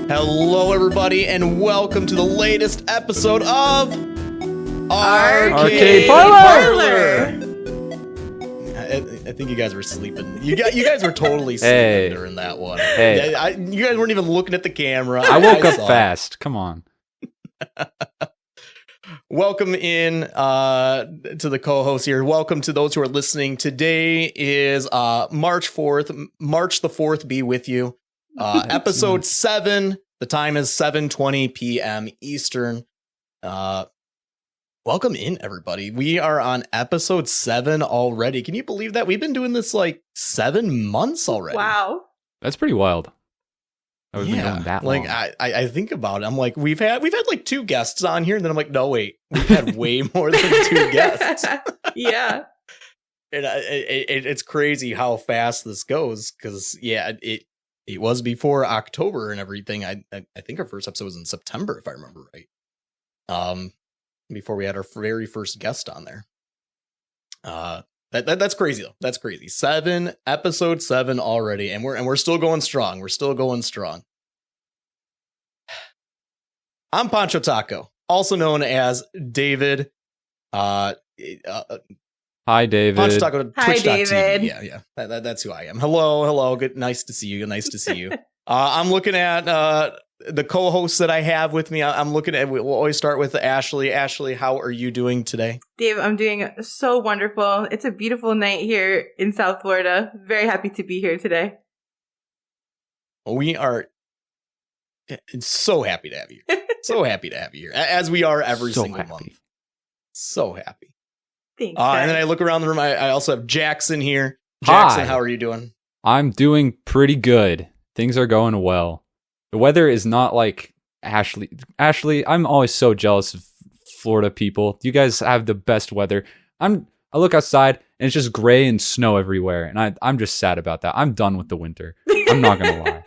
Hello, everybody, and welcome to the latest episode of Arcade Parlor. I think you guys were sleeping. You guys were totally sleeping during that one. You guys weren't even looking at the camera. I woke up fast. Come on. Welcome in to the co-host here. Welcome to those who are listening. Today is March 4th. March the 4th be with you. Episode 7. The time is 7:20 p.m. Eastern. Welcome in, everybody. We are on episode 7 already. Can you believe that? We've been doing this like 7 months already. Wow. That's pretty wild. Been going that long. I think about it. I'm like, we've had like 2 guests on here, and then I'm like, no, wait, we've had way more than 2 guests. Yeah. And it's crazy how fast this goes, because it was before October and everything. I think our first episode was in September, if I remember right. Before we had our very first guest on there. That's crazy though. That's crazy. Episode 7 already, and we're still going strong. We're still going strong. I'm Pancho Taco, also known as David. Hi, David. Pancho Taco. Hi, David. Yeah. That's who I am. Hello. Good. Nice to see you. I'm looking at the co-hosts that I have with me. I'm looking at. We'll always start with Ashley. Ashley, how are you doing today? Dave, I'm doing so wonderful. It's a beautiful night here in South Florida. Very happy to be here today. We are so happy to have you. So happy to have you here, as we are every single month. So happy. Thanks. And then I look around the room. I also have Jackson here. Jackson, Hi. how are you doing? I'm doing pretty good. Things are going well. The weather is not like Ashley. Ashley, I'm always so jealous of Florida people. You guys have the best weather. I look outside and it's just gray and snow everywhere, and I'm just sad about that. I'm done with the winter. I'm not gonna lie.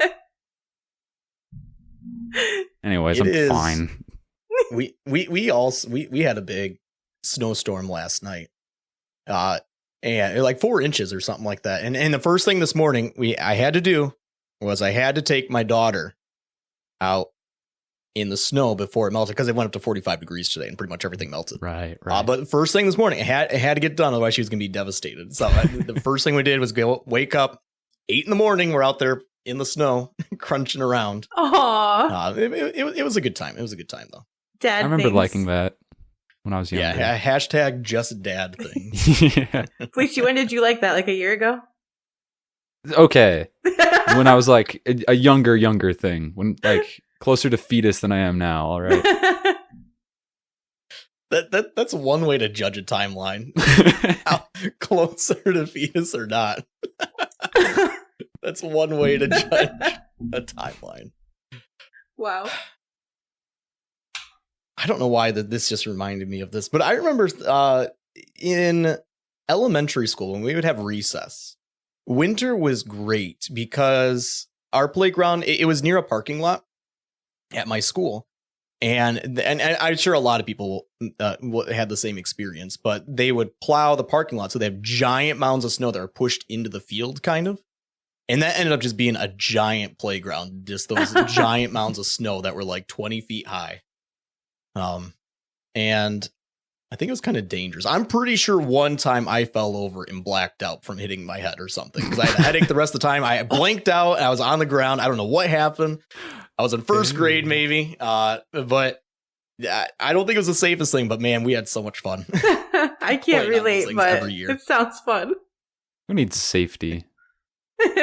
Anyways, I'm fine. We had a big snowstorm last night, and like 4 inches or something like that. And the first thing this morning I had to do was I had to take my daughter out in the snow before it melted, because it went up to 45 degrees today and pretty much everything melted. Right. But the first thing this morning, I had to get done, otherwise she was gonna be devastated. So the first thing we did was go wake up 8 in the morning. We're out there in the snow crunching around. Aww. It was a good time. It was a good time though. Dad, I remember liking that when I was younger. Yeah, hashtag just dad thing. Yeah. Bleachy, when did you like that? Like a year ago? Okay. When I was like a younger thing, when like closer to fetus than I am now. All right. That's one way to judge a timeline. How closer to fetus or not. That's one way to judge a timeline. Wow. I don't know why this just reminded me of this, but I remember in elementary school when we would have recess, winter was great because our playground, it was near a parking lot at my school. And I'm sure a lot of people had the same experience, but they would plow the parking lot. So they have giant mounds of snow that are pushed into the field kind of. And that ended up just being a giant playground, just those giant mounds of snow that were like 20 feet high. And I think it was kind of dangerous. I'm pretty sure one time I fell over and blacked out from hitting my head or something, because I had a headache the rest of the time. I blanked out. I was on the ground. I don't know what happened. I was in first grade, maybe. But I don't think it was the safest thing. But man, we had so much fun. I can't relate, but every year. It sounds fun. Who needs safety?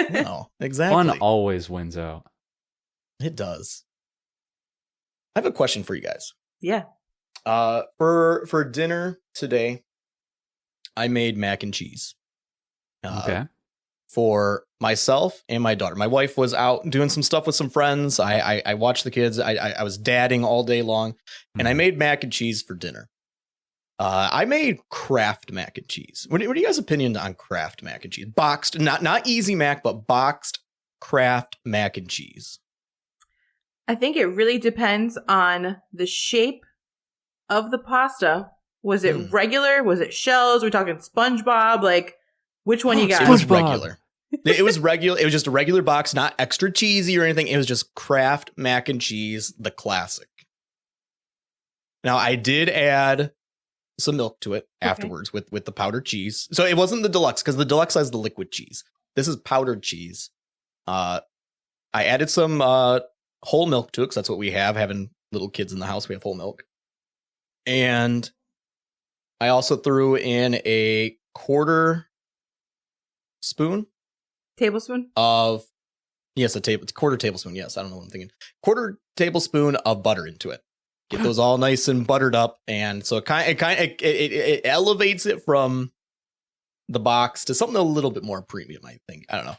No, exactly. Fun always wins out. It does. I have a question for you guys. Yeah. For dinner today, I made mac and cheese. Okay. For myself and my daughter. My wife was out doing some stuff with some friends. I watched the kids. I was dadding all day long, and I made mac and cheese for dinner. I made Kraft mac and cheese. What are you guys' opinion on Kraft mac and cheese? Boxed, not Easy Mac, but boxed Kraft mac and cheese. I think it really depends on the shape of the pasta. Was it regular? Was it shells? We're talking SpongeBob? Like, which one you got? It was regular. It was regular. It was just a regular box, not extra cheesy or anything. It was just Kraft mac and cheese, the classic. Now, I did add some milk to it afterwards with the powdered cheese. So it wasn't the deluxe, because the deluxe has the liquid cheese. This is powdered cheese. I added some whole milk to it, because that's what we have. Having little kids in the house, we have whole milk. And I also threw in a quarter tablespoon of, yes, it's a quarter tablespoon. Yes, I don't know what I'm thinking. Quarter tablespoon of butter into it. Get those all nice and buttered up, and so it elevates it from the box to something a little bit more premium, I think. I don't know.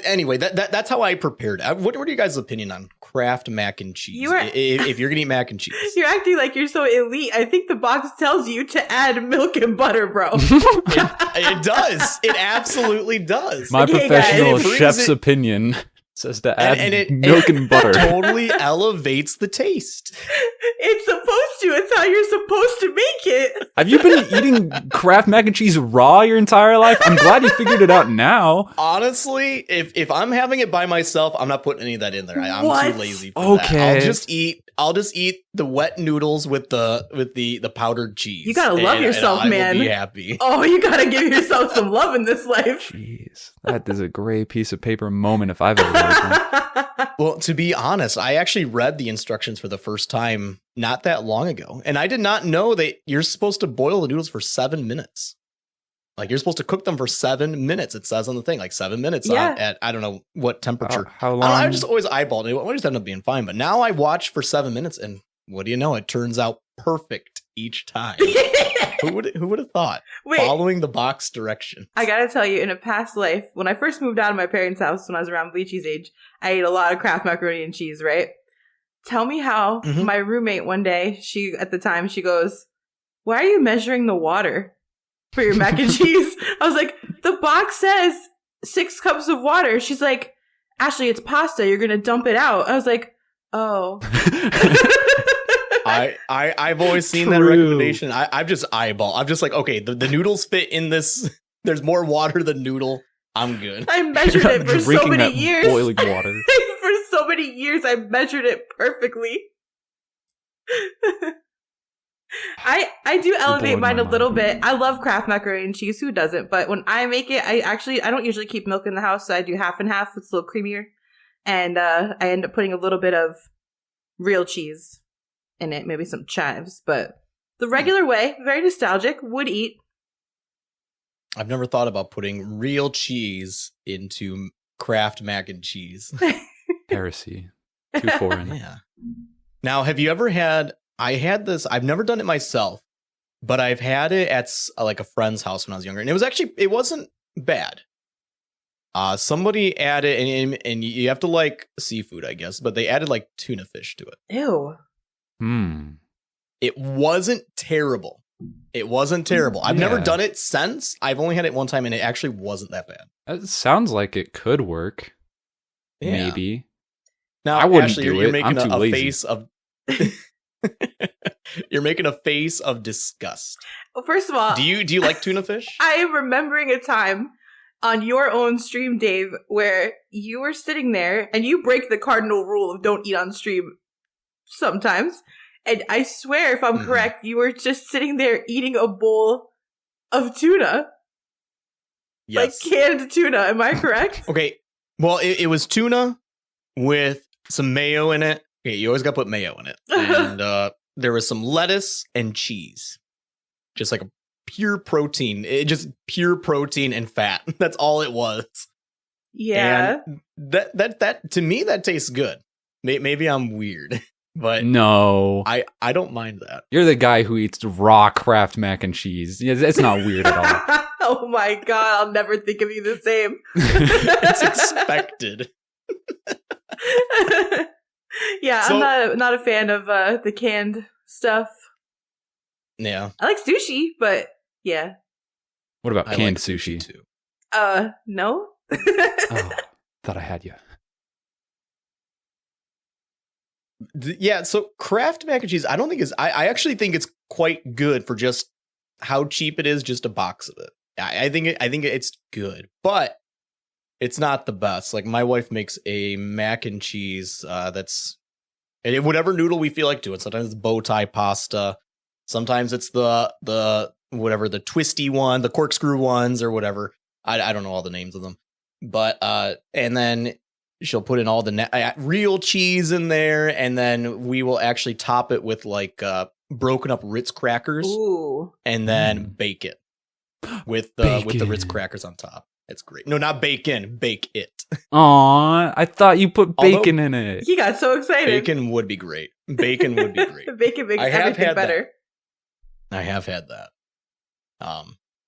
Anyway, that's how I prepared it. What are you guys' opinion on Kraft mac and cheese? If you're gonna eat mac and cheese, you're acting like you're so elite. I think the box tells you to add milk and butter, bro. it does. It absolutely does. My professional chef's opinion says to add milk and butter. Totally elevates the taste. It's supposed to. It's how you're supposed to make it. Have you been eating Kraft mac and cheese raw your entire life? I'm glad you figured it out now. Honestly, if I'm having it by myself, I'm not putting any of that in there. I'm too lazy for that. I'll just eat the wet noodles with the powdered cheese. You gotta love yourself, man. I will be happy. Oh, you gotta give yourself some love in this life. Jeez, that is a gray piece of paper moment if I've ever heard one. Well, to be honest, I actually read the instructions for the first time not that long ago, and I did not know that you're supposed to boil the noodles for 7 minutes. Like, you're supposed to cook them for 7 minutes. It says on the thing, like 7 minutes at I don't know what temperature. How long? I just always eyeballed it. It always ended up being fine. But now I watch for 7 minutes, and what do you know? It turns out perfect each time. Who would have thought? Wait, following the box direction. I gotta tell you, in a past life, when I first moved out of my parents' house when I was around Bleachy's age, I ate a lot of Kraft macaroni and cheese, right? Tell me how my roommate one day, she goes, "Why are you measuring the water for your mac and cheese?" I was like, "The box says 6 cups of water." She's like, "Ashley, it's pasta. You're going to dump it out." I was like, "Oh." I've always seen that recommendation. I've just eyeball. I'm just like, okay, the noodles fit in this. There's more water than noodle. I'm good. I measured it for so many years. Boiling water. For so many years, I measured it perfectly. I do elevate mine a little bit. I love Kraft macaroni and cheese. Who doesn't? But when I make it, I don't usually keep milk in the house, so I do half and half. It's a little creamier, and I end up putting a little bit of real cheese in it, maybe some chives. But the regular way, very nostalgic. Would eat. I've never thought about putting real cheese into Kraft mac and cheese. Heresy. Too foreign. Yeah. Now, have you ever had? I had this. I've never done it myself, but I've had it at like a friend's house when I was younger, and it wasn't bad. Somebody added, and you have to like seafood, I guess, but they added like tuna fish to it. Ew. It wasn't terrible. I've never done it since. I've only had it one time, and it actually wasn't that bad. It sounds like it could work. Yeah. Maybe. Now, I wouldn't Ashley, do you're it. making I'm too a lazy. face of. You're making a face of disgust. Well, first of all, do you like tuna fish? I am remembering a time on your own stream, Dave, where you were sitting there and you break the cardinal rule of don't eat on stream sometimes. And I swear, if I'm correct, you were just sitting there eating a bowl of tuna. Yes. Like canned tuna. Am I correct? Okay. Well, it was tuna with some mayo in it. Okay, you always got to put mayo in it. And there was some lettuce and cheese. Just like a pure protein. Just pure protein and fat. That's all it was. Yeah. And that to me, that tastes good. Maybe I'm weird. But no, I don't mind that. You're the guy who eats raw Kraft mac and cheese. It's not weird at all. Oh my god, I'll never think of you the same. It's expected. Yeah, so, I'm not a fan of the canned stuff. Yeah. I like sushi, but yeah. What about canned like sushi? too? No. Oh, thought I had you. Yeah, so Kraft mac and cheese, I don't think I actually think it's quite good for just how cheap it is, just a box of it. I think it's good, but it's not the best. Like my wife makes a mac and cheese that's whatever noodle we feel like doing. Sometimes it's bow tie pasta. Sometimes it's the whatever, the twisty one, the corkscrew ones or whatever. I don't know all the names of them. But and then she'll put in all the real cheese in there, and then we will actually top it with like broken up Ritz crackers. Ooh. And then bake it with the Ritz crackers on top. It's great. No, not bacon, bake it. Aw, I thought you put bacon in it. He got so excited. Bacon would be great. Bacon would be great. Bacon makes everything better. I have had that.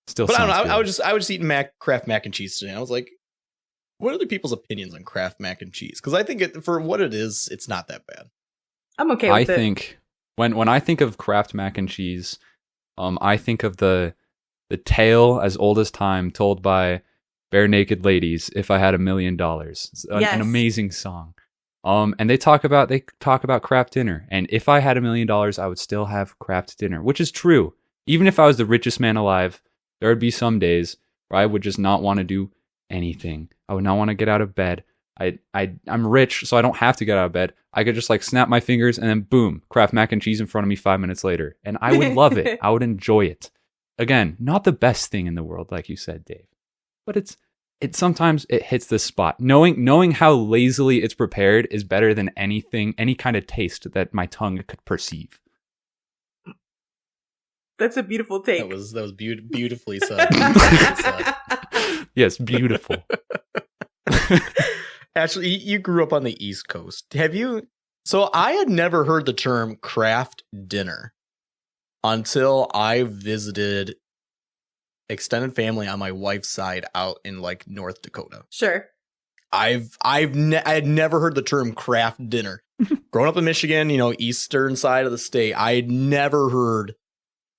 Still, but I don't know. I was just eating Kraft mac and cheese today. And I was like, what are other people's opinions on Kraft mac and cheese? Because I think for what it is, it's not that bad. I'm okay with it. I think when I think of Kraft mac and cheese, I think of the tale as old as time told by Bare Naked Ladies. If I had $1 million, an amazing song. And they talk about Kraft dinner. And if I had $1 million, I would still have Kraft dinner, which is true. Even if I was the richest man alive, there would be some days where I would just not want to do anything. I would not want to get out of bed. I'm rich, so I don't have to get out of bed. I could just like snap my fingers and then boom, Kraft mac and cheese in front of me 5 minutes later. And I would love it. I would enjoy it. Again, not the best thing in the world, like you said, Dave. But it sometimes it hits the spot. Knowing how lazily it's prepared is better than any kind of taste that my tongue could perceive. That's a beautiful take. That was beautifully said. Yes, beautiful. Actually, you grew up on the East Coast. Have you? So I had never heard the term Kraft dinner until I visited extended family on my wife's side out in like North Dakota. Sure. I had never heard the term Kraft dinner. Growing up in Michigan, eastern side of the state, I had never heard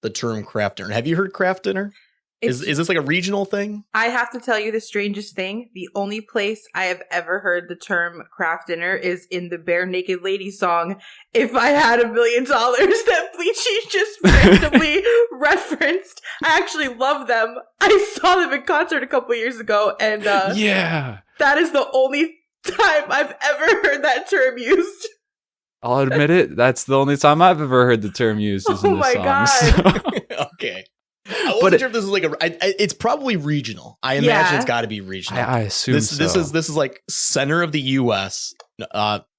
the term Kraft dinner. Have you heard Kraft dinner? Is this like a regional thing? I have to tell you the strangest thing. The only place I have ever heard the term Kraft dinner is in the Bare Naked Lady song, If I Had $1 Million, that Bleachy just randomly referenced. I actually love them. I saw them in concert a couple years ago, and yeah, that is the only time I've ever heard that term used. I'll admit it. That's the only time I've ever heard the term used is in this song. God. So. Okay. I wasn't sure if this is like it's probably regional. I imagine it's got to be regional. I assume this is like center of the U.S.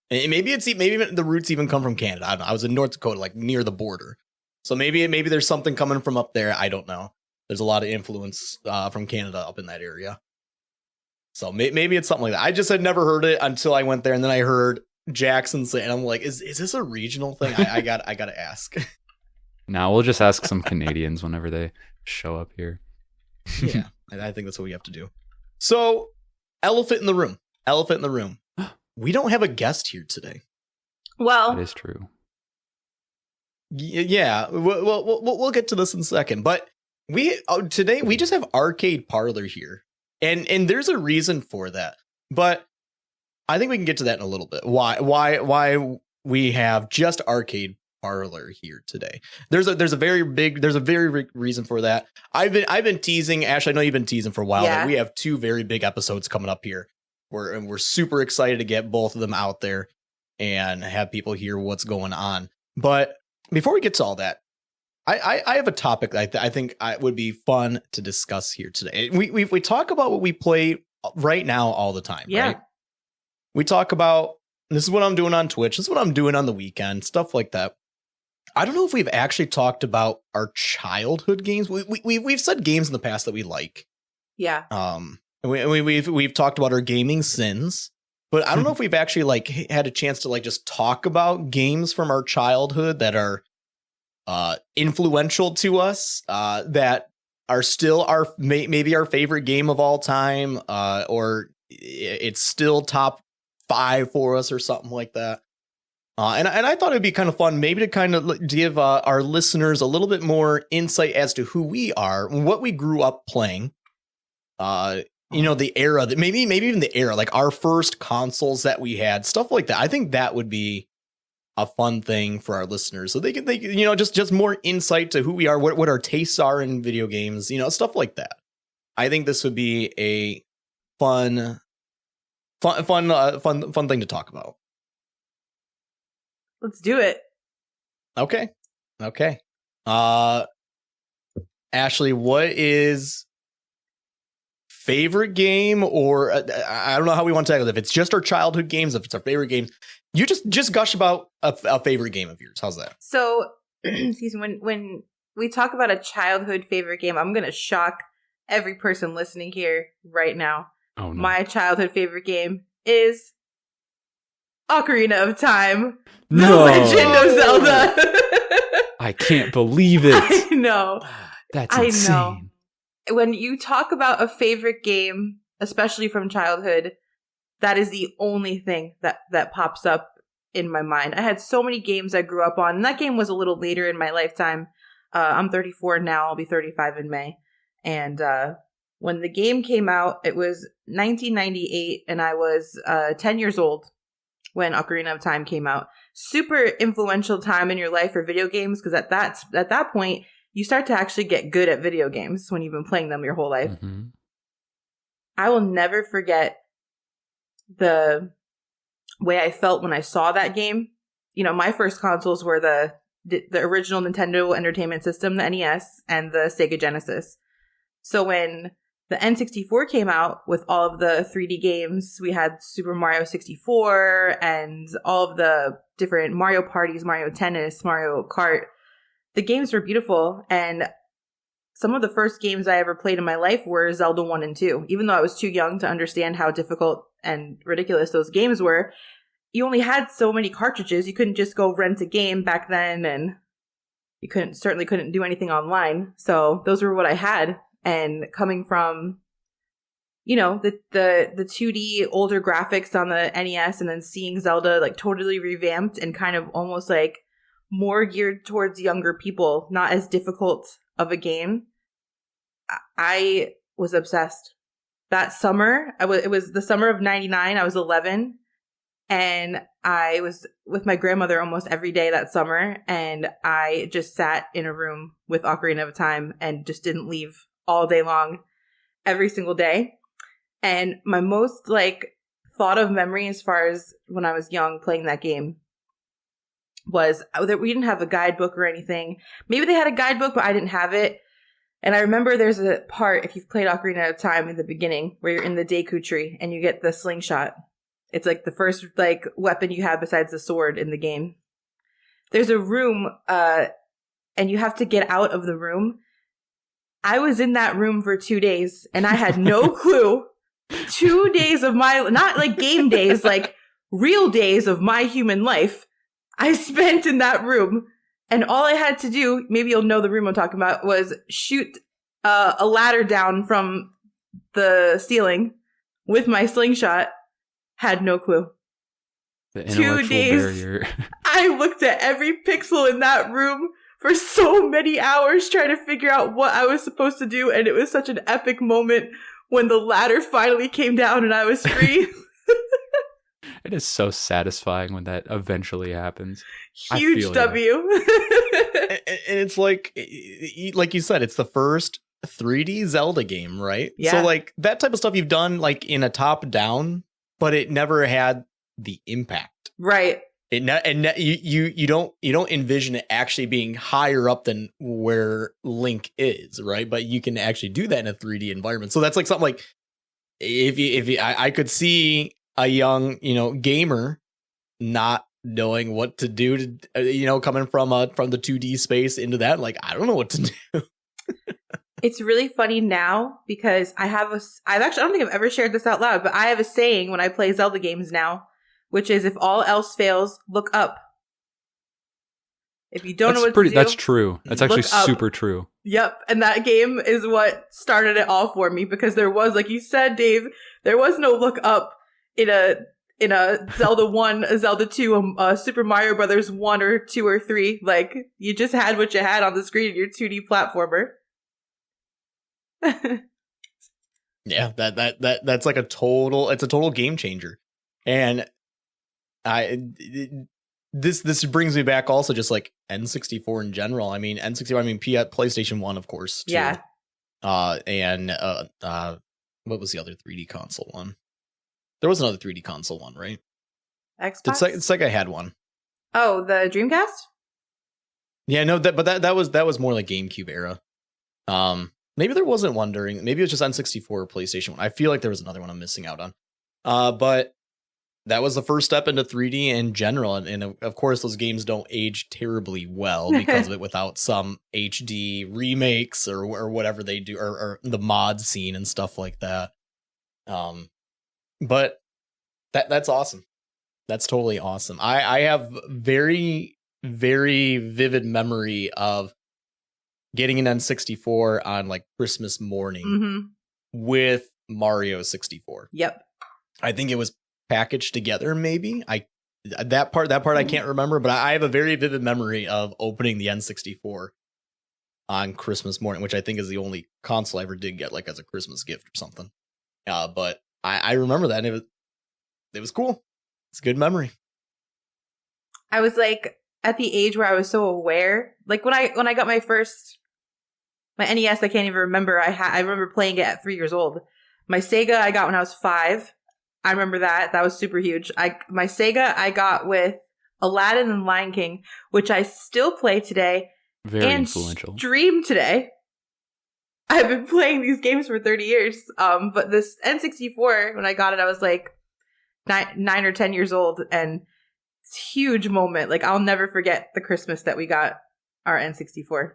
Maybe the roots even come from Canada. I don't know. I was in North Dakota, like near the border, so maybe there's something coming from up there. I don't know. There's a lot of influence from Canada up in that area, so maybe it's something like that. I just had never heard it until I went there, and then I heard Jackson say, and I'm like, is this a regional thing? I gotta ask. Now we'll just ask some Canadians whenever they show up here. Yeah, I think that's what we have to do. So, elephant in the room. We don't have a guest here today. Well, that is true. Yeah, we'll get to this in a second. But today we just have Arcade Parlor here, and there's a reason for that. But I think we can get to that in a little bit. Why we have just Arcade Parlor here today. There's a very big reason for that. I've been teasing, Ash, I know you've been teasing for a while. Yeah. We have 2 very big episodes coming up here. We're super excited to get both of them out there and have people hear what's going on. But before we get to all that, I have a topic that I think would be fun to discuss here today. We talk about what we play right now all the time. Yeah. Right? We talk about, this is what I'm doing on Twitch. This is what I'm doing on the weekend, stuff like that. I don't know if we've actually talked about our childhood games. We've said games in the past that we like. Yeah. We've talked about our gaming sins, but I don't know if we've actually like had a chance to like just talk about games from our childhood that are influential to us, that are still maybe our favorite game of all time, or it's still top 5 for us or something like that. And I thought it'd be kind of fun, maybe to kind of give our listeners a little bit more insight as to who we are, what we grew up playing. The era that maybe even the era, like our first consoles that we had, stuff like that. I think that would be a fun thing for our listeners, so they can just more insight to who we are, what our tastes are in video games, stuff like that. I think this would be a fun fun thing to talk about. Let's do it. Okay. Ashley, what is favorite game, or I don't know how we want to tackle it. If it's just our childhood games, if it's our favorite games, you just gush about a favorite game of yours. How's that? So, excuse me, when we talk about a childhood favorite game, I'm going to shock every person listening here right now. Oh, no. My childhood favorite game is Ocarina of Time. No. The Legend of Zelda. I can't believe it. I know. That's I insane. know. When you talk about a favorite game, especially from childhood, that is the only thing that pops up in my mind. I had so many games I grew up on, and that game was a little later in my lifetime. I'm 34 now. I'll be 35 in May. And when the game came out, it was 1998, and I was 10 years old when Ocarina of Time came out. Super influential time in your life for video games, because at that point, you start to actually get good at video games when you've been playing them your whole life. Mm-hmm. I will never forget the way I felt when I saw that game. You know, my first consoles were the original Nintendo Entertainment System, the NES, and the Sega Genesis. So when the N64 came out with all of the 3D games, we had Super Mario 64 and all of the different Mario parties, Mario Tennis, Mario Kart. The games were beautiful, and some of the first games I ever played in my life were Zelda 1 and 2. Even though I was too young to understand how difficult and ridiculous those games were, you only had so many cartridges. You couldn't just go rent a game back then, and you certainly couldn't do anything online. So those were what I had. And coming from, you know, the 2D older graphics on the NES, and then seeing Zelda like totally revamped and kind of almost like more geared towards younger people, not as difficult of a game, I was obsessed. That summer, it was the summer of 99, I was 11, and I was with my grandmother almost every day that summer, and I just sat in a room with Ocarina of Time and just didn't leave all day long, every single day. And my most like thought of memory as far as when I was young playing that game was that we didn't have a guidebook or anything. Maybe they had a guidebook, but I didn't have it. And I remember there's a part, if you've played Ocarina of Time in the beginning, where you're in the Deku Tree and you get the slingshot. It's like the first like weapon you have besides the sword in the game. There's a room, and you have to get out of the room. I was in that room for 2 days, and I had no clue. 2 days of my, not like game days, like real days of my human life, I spent in that room. And all I had to do, maybe you'll know the room I'm talking about, was shoot a ladder down from the ceiling with my slingshot. Had no clue. The 2 days. Barrier. I looked at every pixel in that room for so many hours trying to figure out what I was supposed to do. And it was such an epic moment when the ladder finally came down and I was free. It is so satisfying when that eventually happens. Huge W. And it's like you said, it's the first 3D Zelda game, right? Yeah. So like that type of stuff you've done like in a top down, but it never had the impact. Right. You don't envision it actually being higher up than where Link is, right? But you can actually do that in a 3D environment. So that's like something like I could see a young, gamer not knowing what to do to, coming from the 2D space into that. Like, I don't know what to do. It's really funny now because I don't think I've ever shared this out loud, but I have a saying when I play Zelda games now, which is if all else fails, look up. If you don't know what to do. That's true. That's actually super true. Yep. And that game is what started it all for me because there was, like you said, Dave, there was no look up in a Zelda 1, a Zelda 2, a Super Mario Brothers 1 or 2 or 3. Like, you just had what you had on the screen in your 2D platformer. Yeah, that's like a total game changer. And this brings me back also just like N64 in general. I mean, PlayStation 1, of course, too. Yeah. And what was the other 3D console one? There was another 3D console one, right? Xbox? Did Sega had one? Oh, the Dreamcast? Yeah, no, that was more like GameCube era. Maybe there wasn't one during. Maybe it was just N64 or PlayStation 1. I feel like there was another one I'm missing out on. But that was the first step into 3D in general, and of course those games don't age terribly well because of it without some HD remakes or whatever they do, or the mod scene and stuff like that. But that's awesome. That's totally awesome. I have very, very vivid memory of getting an N64 on like Christmas morning with Mario 64. Yep. I think it was packaged together, maybe. That part I can't remember, but I have a very vivid memory of opening the N64 on Christmas morning, which I think is the only console I ever did get like as a Christmas gift or something. But I remember that, and it was cool. It's a good memory. I was like at the age where I was so aware. Like when I got my NES, I can't even remember. I remember playing it at 3 years old. My Sega I got when I was 5. I remember that. That was super huge. My Sega I got with Aladdin and Lion King, which I still play today. Very and influential. Stream today. I've been playing these games for 30 years. But this N64, when I got it, I was like 9 or 10 years old, and it's a huge moment. Like, I'll never forget the Christmas that we got our N64.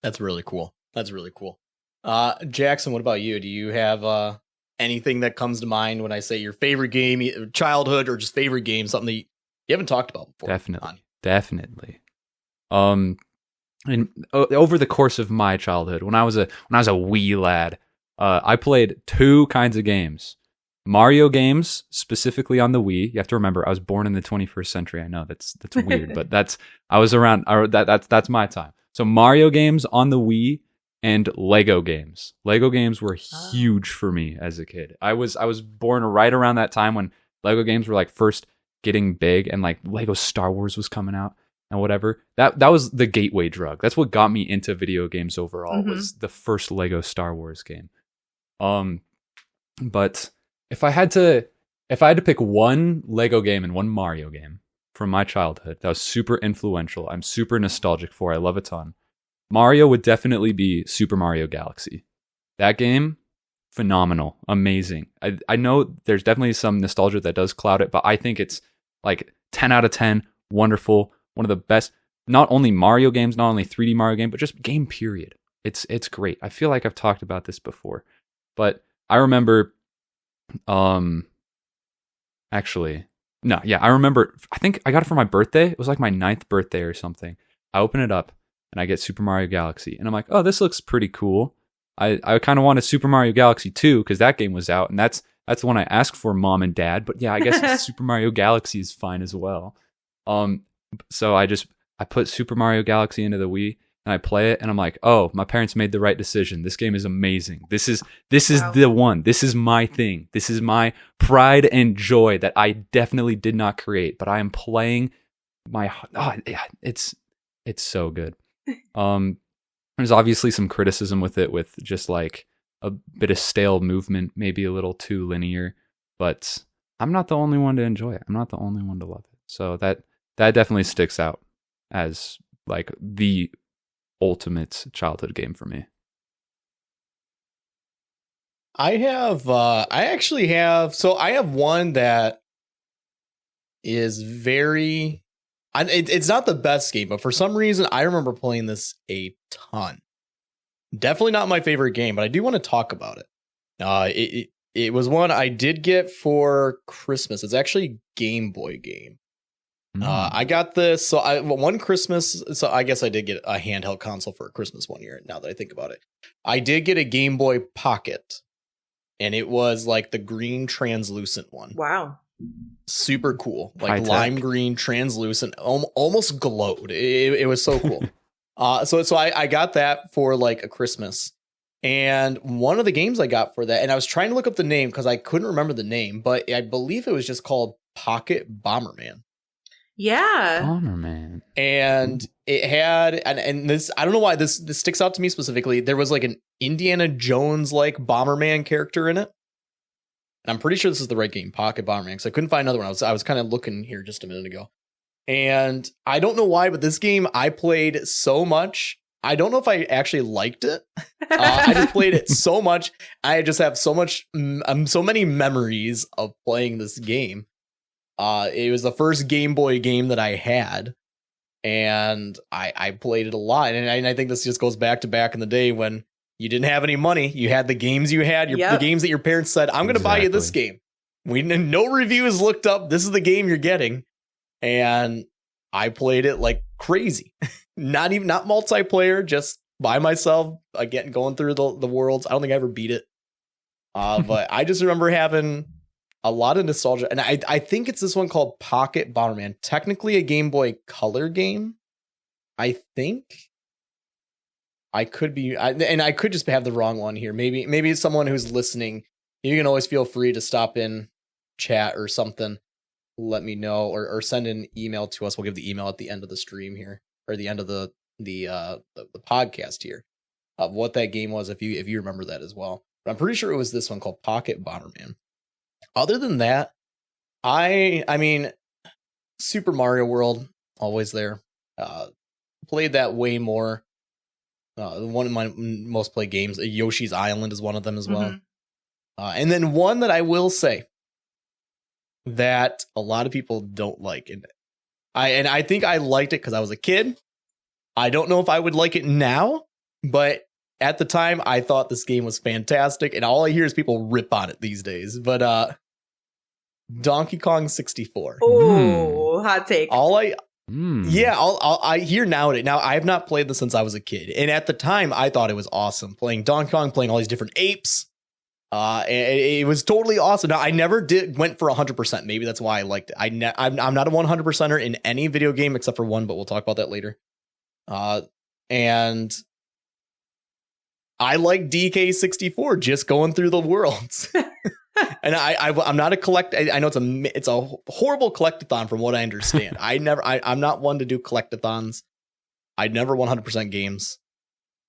That's really cool. Jackson, what about you? Do you have anything that comes to mind when I say your favorite game, childhood, or just favorite game, something that you haven't talked about before? Definitely. And over the course of my childhood, when I was a wee lad, I played 2 kinds of games. Mario games, specifically on the Wii. You have to remember, I was born in the 21st century. I know that's weird, but that's my time. So Mario games on the Wii and Lego games. Lego games were huge for me as a kid. I was born right around that time when Lego games were like first getting big, and like Lego Star Wars was coming out and whatever. That was the gateway drug. That's what got me into video games overall, was the first Lego Star Wars game. But if I had to pick one Lego game and one Mario game from my childhood that was super influential, I'm super nostalgic for, I love a ton, Mario would definitely be Super Mario Galaxy. That game, phenomenal, amazing. I know there's definitely some nostalgia that does cloud it, but I think it's like 10 out of 10, wonderful, one of the best, not only Mario games, not only 3D Mario game, but just game period. It's great. I feel like I've talked about this before, but I remember, I remember, I think I got it for my birthday. It was like my 9th birthday or something. I open it up and I get Super Mario Galaxy, and I'm like, oh, this looks pretty cool. I kind of wanted Super Mario Galaxy 2 because that game was out, and that's the one I asked for, Mom and Dad. But yeah, I guess Super Mario Galaxy is fine as well. So I put Super Mario Galaxy into the Wii, and I play it, and I'm like, oh, my parents made the right decision. This game is amazing. This is the one. This is my thing. This is my pride and joy that I definitely did not create, but I am playing it's so good. There's obviously some criticism with it, with just like a bit of stale movement, maybe a little too linear, but I'm not the only one to enjoy it. I'm not the only one to love it. So that definitely sticks out as like the ultimate childhood game for me. I have one that is very, it's not the best game, but for some reason I remember playing this a ton. Definitely not my favorite game, but I do want to talk about it. It was one I did get for Christmas. It's actually a Game Boy game. I got this. One Christmas. So I guess I did get a handheld console for Christmas one year. Now that I think about it, I did get a Game Boy Pocket, and it was like the green translucent one. Wow. Super cool. Like High-tech. lime green, translucent, almost glowed. It was so cool. So I got that for like a Christmas. And one of the games I got for that, and I was trying to look up the name because I couldn't remember the name, but I believe it was just called Pocket Bomberman. Yeah. Bomberman. And it had, and this, I don't know why this sticks out to me specifically. There was like an Indiana Jones like Bomberman character in it. And I'm pretty sure this is the right game, Pocket Bomberman, because I couldn't find another one. I was kind of looking here just a minute ago. And I don't know why, but this game I played so much. I don't know if I actually liked it. I just played it so much. I just have so many memories of playing this game. It was the first Game Boy game that I had, and I played it a lot. And I think this just goes back in the day when you didn't have any money. You had the games you had, the games that your parents said, I'm going to buy you this game. No reviews looked up. This is the game you're getting. And I played it like crazy. Not multiplayer, just by myself, again, going through the worlds. I don't think I ever beat it. But I just remember having a lot of nostalgia. And I think it's this one called Pocket Bomberman. Technically a Game Boy Color game. I think. I could be, and I could just have the wrong one here. Maybe someone who's listening, you can always feel free to stop in chat or something. Let me know, or send an email to us. We'll give the email at the end of the stream here, or the end of the podcast here, of what that game was, if you remember that as well. But I'm pretty sure it was this one called Pocket Bomberman. Other than that, I mean, Super Mario World, always there. Played that way more. One of my most played games, Yoshi's Island, is one of them as well. Mm-hmm. And then one that I will say that a lot of people don't like, and I think I liked it because I was a kid. I don't know if I would like it now, but at the time I thought this game was fantastic, and all I hear is people rip on it these days. But Donkey Kong 64. Oh, hot take. I hear nowadays. Now, I have not played this since I was a kid, and at the time I thought it was awesome, playing Donkey Kong, playing all these different apes. It was totally awesome. Now, I never went for 100%. Maybe that's why I liked it. I'm not a 100%er in any video game except for one, but we'll talk about that later. And I like DK64, just going through the worlds. And I'm not a collect. I know it's a horrible collectathon from what I understand. I'm not one to do collectathons. I never 100% games.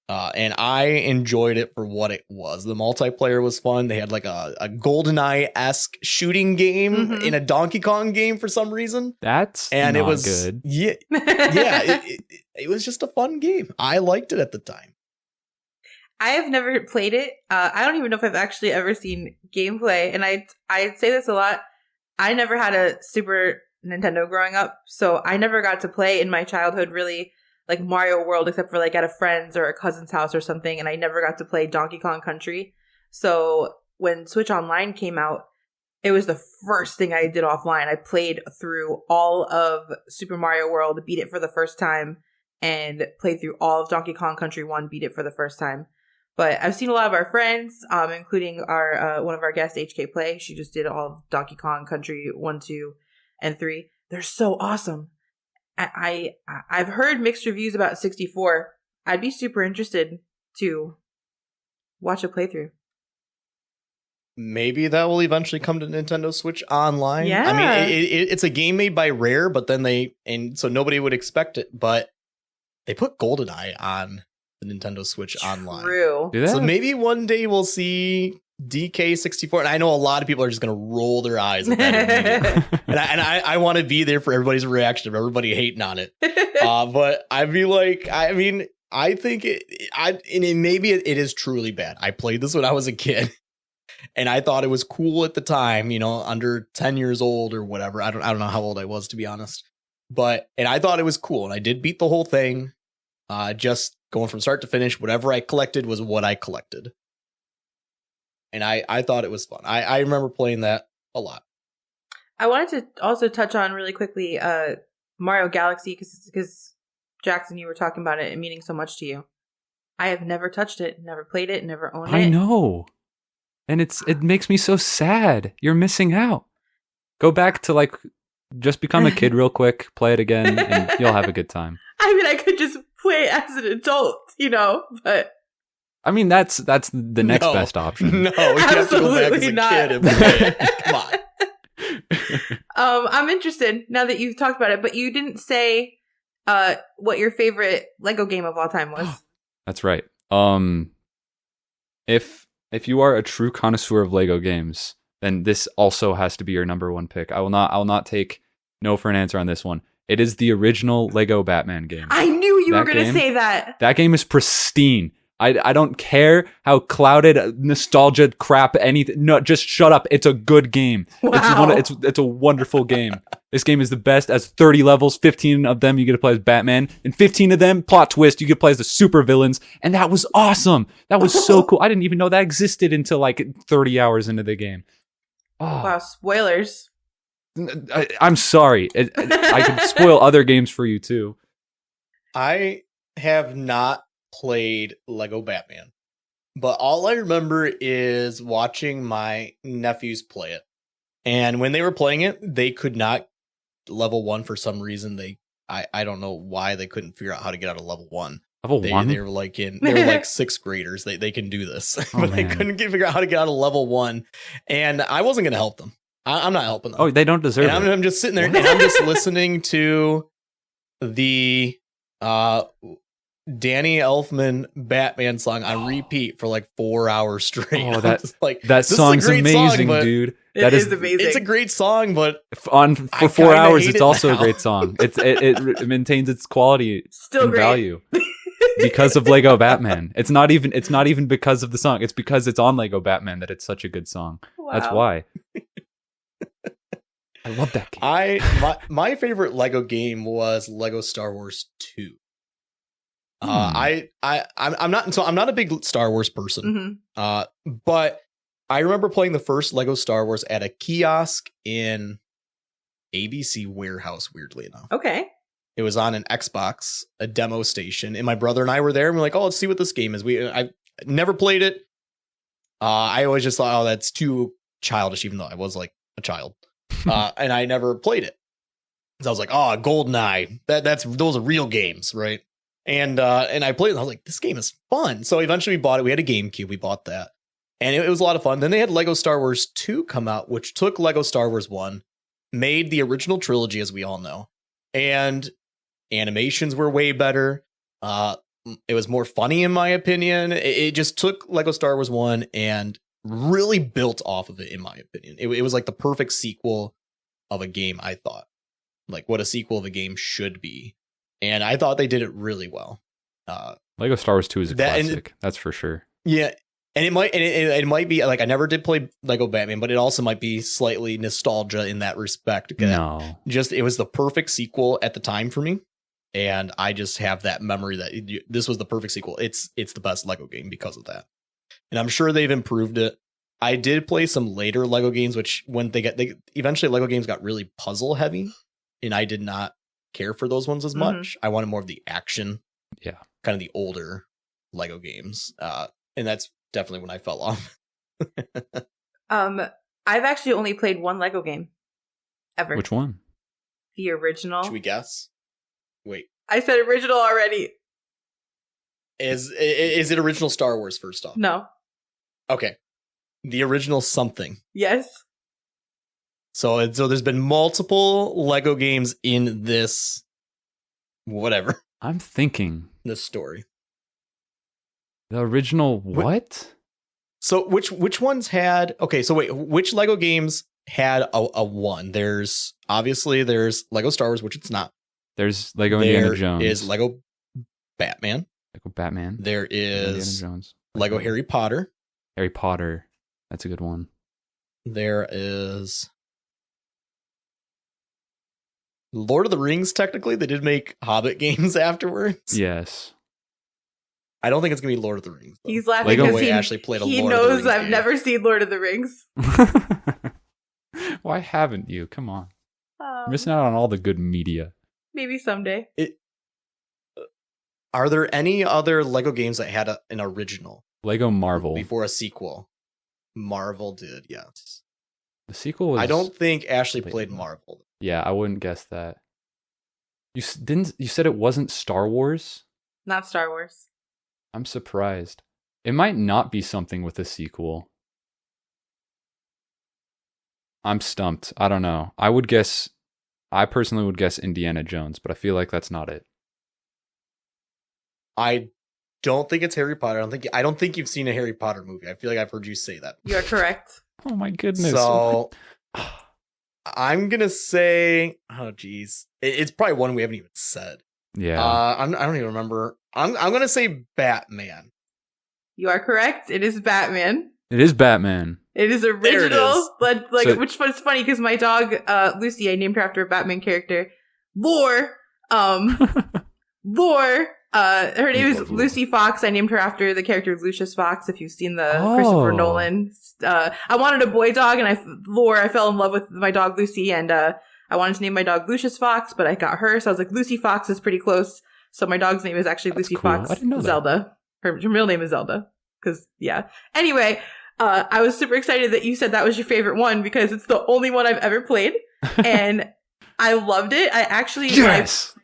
And I enjoyed it for what it was. The multiplayer was fun. They had like a GoldenEye-esque shooting game in a Donkey Kong game for some reason. It was good. Yeah, it was just a fun game. I liked it at the time. I have never played it. I don't even know if I've actually ever seen gameplay. And I say this a lot. I never had a Super Nintendo growing up, so I never got to play in my childhood really like Mario World, except for like at a friend's or a cousin's house or something. And I never got to play Donkey Kong Country. So when Switch Online came out, it was the first thing I did offline. I played through all of Super Mario World, beat it for the first time, and played through all of Donkey Kong Country 1, beat it for the first time. But I've seen a lot of our friends, including our one of our guests, HK Play. She just did all of Donkey Kong Country 1, 2, and 3. They're so awesome. I've heard mixed reviews about 64. I'd be super interested to watch a playthrough. Maybe that will eventually come to Nintendo Switch Online. Yeah. I mean, it's a game made by Rare, but then so nobody would expect it. But they put GoldenEye on the Nintendo Switch Online. True. So maybe one day we'll see DK64, and I know a lot of people are just going to roll their eyes at that. and I want to be there for everybody's reaction of everybody hating on it. But I'd be like, I think maybe it is truly bad. I played this when I was a kid, and I thought it was cool at the time, under 10 years old or whatever. I don't know how old I was, to be honest. And I thought it was cool, and I did beat the whole thing. Just going from start to finish, whatever I collected was what I collected. And I thought it was fun. I remember playing that a lot. I wanted to also touch on really quickly Mario Galaxy, because Jackson, you were talking about it and meaning so much to you. I have never touched it, never played it, never owned it. I know. And it makes me so sad. You're missing out. Go back to just become a kid real quick, play it again, and you'll have a good time. I mean, I could just play it as an adult, but... I mean, that's the next best option. No, you have to go back as a kid and play it. Come I'm interested now that you've talked about it, but you didn't say what your favorite Lego game of all time was. That's right. If you are a true connoisseur of Lego games, then this also has to be your number one pick. I will not take no for an answer on this one. It is the original Lego Batman game. I knew you were going to say that. That game is pristine. I don't care how clouded nostalgia crap anything. No, just shut up. It's a good game. Wow. It's a wonderful game. This game is the best. As 30 levels, 15 of them you get to play as Batman, and 15 of them, plot twist, you get to play as the super villains, and that was awesome. That was so cool. I didn't even know that existed until like 30 hours into the game. Oh. Wow, spoilers. I'm sorry. I could spoil other games for you too. I have not played Lego Batman, but all I remember is watching my nephews play it. And when they were playing it, they could not level 1 for some reason. I don't know why they couldn't figure out how to get out of level 1. Level 1? They were like sixth graders. They can do this, but they couldn't figure out how to get out of level 1. And I wasn't going to help them. I'm not helping them. Oh, they don't deserve it. I'm just sitting there and I'm just listening to the Danny Elfman Batman song on repeat for like 4 hours straight. Oh, that song's amazing, dude. That is amazing. It's a great song, but for 4 hours, it's also a great song. It maintains its quality Still and great. value because of Lego Batman. It's not even because of the song. It's because it's on Lego Batman that it's such a good song. Wow. That's why. I love that game. My favorite Lego game was Lego Star Wars 2. I'm not a big Star Wars person. But I remember playing the first Lego Star Wars at a kiosk in ABC Warehouse, weirdly enough. Okay. It was on an Xbox, a demo station, and my brother and I were there and we're like, oh, let's see what this game is. I never played it. I always just thought, oh, that's too childish, even though I was like a child. And I never played it. So I was like, oh, GoldenEye. Those are real games, right? And I played it and I was like, this game is fun. So eventually we bought it. We had a GameCube. We bought that. And it was a lot of fun. Then they had Lego Star Wars 2 come out, which took Lego Star Wars 1, made the original trilogy, as we all know. And animations were way better. It was more funny, in my opinion. It just took Lego Star Wars 1 and really built off of it, in my opinion. It was like the perfect sequel of a game, I thought. Like what a sequel of a game should be. And I thought they did it really well. Lego Star Wars 2 is a classic. That's for sure. Yeah. And it might be like, I never did play Lego Batman, but it also might be slightly nostalgia in that respect. No. It was the perfect sequel at the time for me. And I just have that memory that this was the perfect sequel. It's the best Lego game because of that. And I'm sure they've improved it. I did play some later Lego games, which when eventually Lego games got really puzzle heavy, and I did not care for those ones as much. I wanted more of the action, kind of the older Lego games, and that's definitely when I fell off. I've actually only played one Lego game ever. Which one? The original. Should we guess? Wait, I said original already. Is it original Star Wars? First off, No. Okay, the original something. Yes. So there's been multiple Lego games in this, whatever. I'm thinking this story. The original what? So which ones had? Okay, so wait, which Lego games had a one? There's Lego Star Wars, which it's not. There's Lego Indiana Jones. There is Lego Batman. Lego Batman. There is Indiana Jones. Lego Harry Potter. Harry Potter. That's a good one. There is Lord of the Rings. Technically, they did make Hobbit games afterwards. Yes. I don't think it's gonna be Lord of the Rings, though. He's laughing because he actually played a he Lord of the knows Rings I've game. never seen Lord of the Rings. Why haven't you? Come on. You're missing out on all the good media. Maybe someday. Are there any other Lego games that had an original? Lego Marvel. Before a sequel. Marvel did, yes. The sequel was... I don't think Ashley played Marvel. Yeah, I wouldn't guess that. You said it wasn't Star Wars? Not Star Wars. I'm surprised. It might not be something with a sequel. I'm stumped. I don't know. I personally would guess Indiana Jones, but I feel like that's not it. I don't think it's Harry Potter. I don't think you've seen a Harry Potter movie. I feel like I've heard you say that. You're correct. Oh my goodness. So I'm gonna say, oh geez, it's probably one we haven't even said. Yeah. I don't even remember. I'm gonna say Batman. You are correct. It is Batman. It is Batman. It is original, There it is. but which was funny because my dog Lucy, I named her after a Batman character. Lore, Lore. Her name is Lucy Fox. I named her after the character Lucius Fox. If you've seen the Christopher Nolan, I wanted a boy dog, and I fell in love with my dog Lucy, and I wanted to name my dog Lucius Fox, but I got her, so I was like, Lucy Fox is pretty close. So my dog's name is actually Lucy Fox. I didn't know Zelda. Her real name is Zelda. Because yeah. Anyway, I was super excited that you said that was your favorite one because it's the only one I've ever played, and I loved it. I actually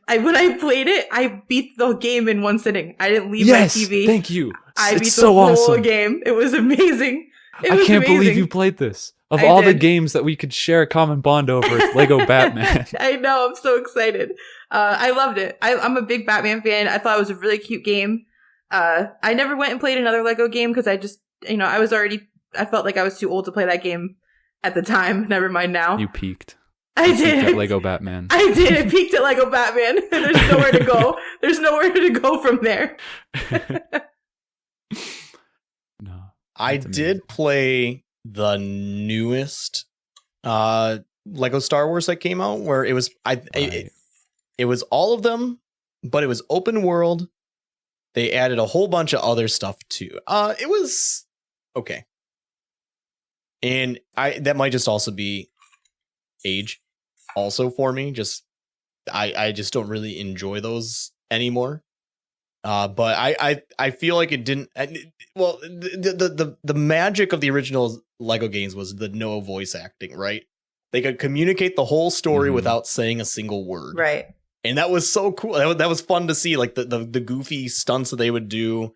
when I played it, I beat the game in one sitting. I didn't leave my TV. Thank you. I beat so the whole awesome. game. It was amazing. I can't believe you played this. Of all the games that we could share a common bond over, it's Lego Batman. I know. I'm so excited. I loved it. I'm a big Batman fan. I thought it was a really cute game. I never went and played another Lego game because I just, I felt like I was too old to play that game at the time. Never mind now. You peaked. I did. At Lego Batman. I did. I peaked at Lego Batman. There's nowhere to go. There's nowhere to go from there. No. I did play the newest Lego Star Wars that came out, where it was it was all of them, but it was open world. They added a whole bunch of other stuff too. It was okay, and that might just also be age, also for me. Just I just don't really enjoy those anymore. But I feel like it didn't. Well, the magic of the original Lego games was the no voice acting, right? They could communicate the whole story without saying a single word, right? And that was so cool. That was fun to see, like the goofy stunts that they would do,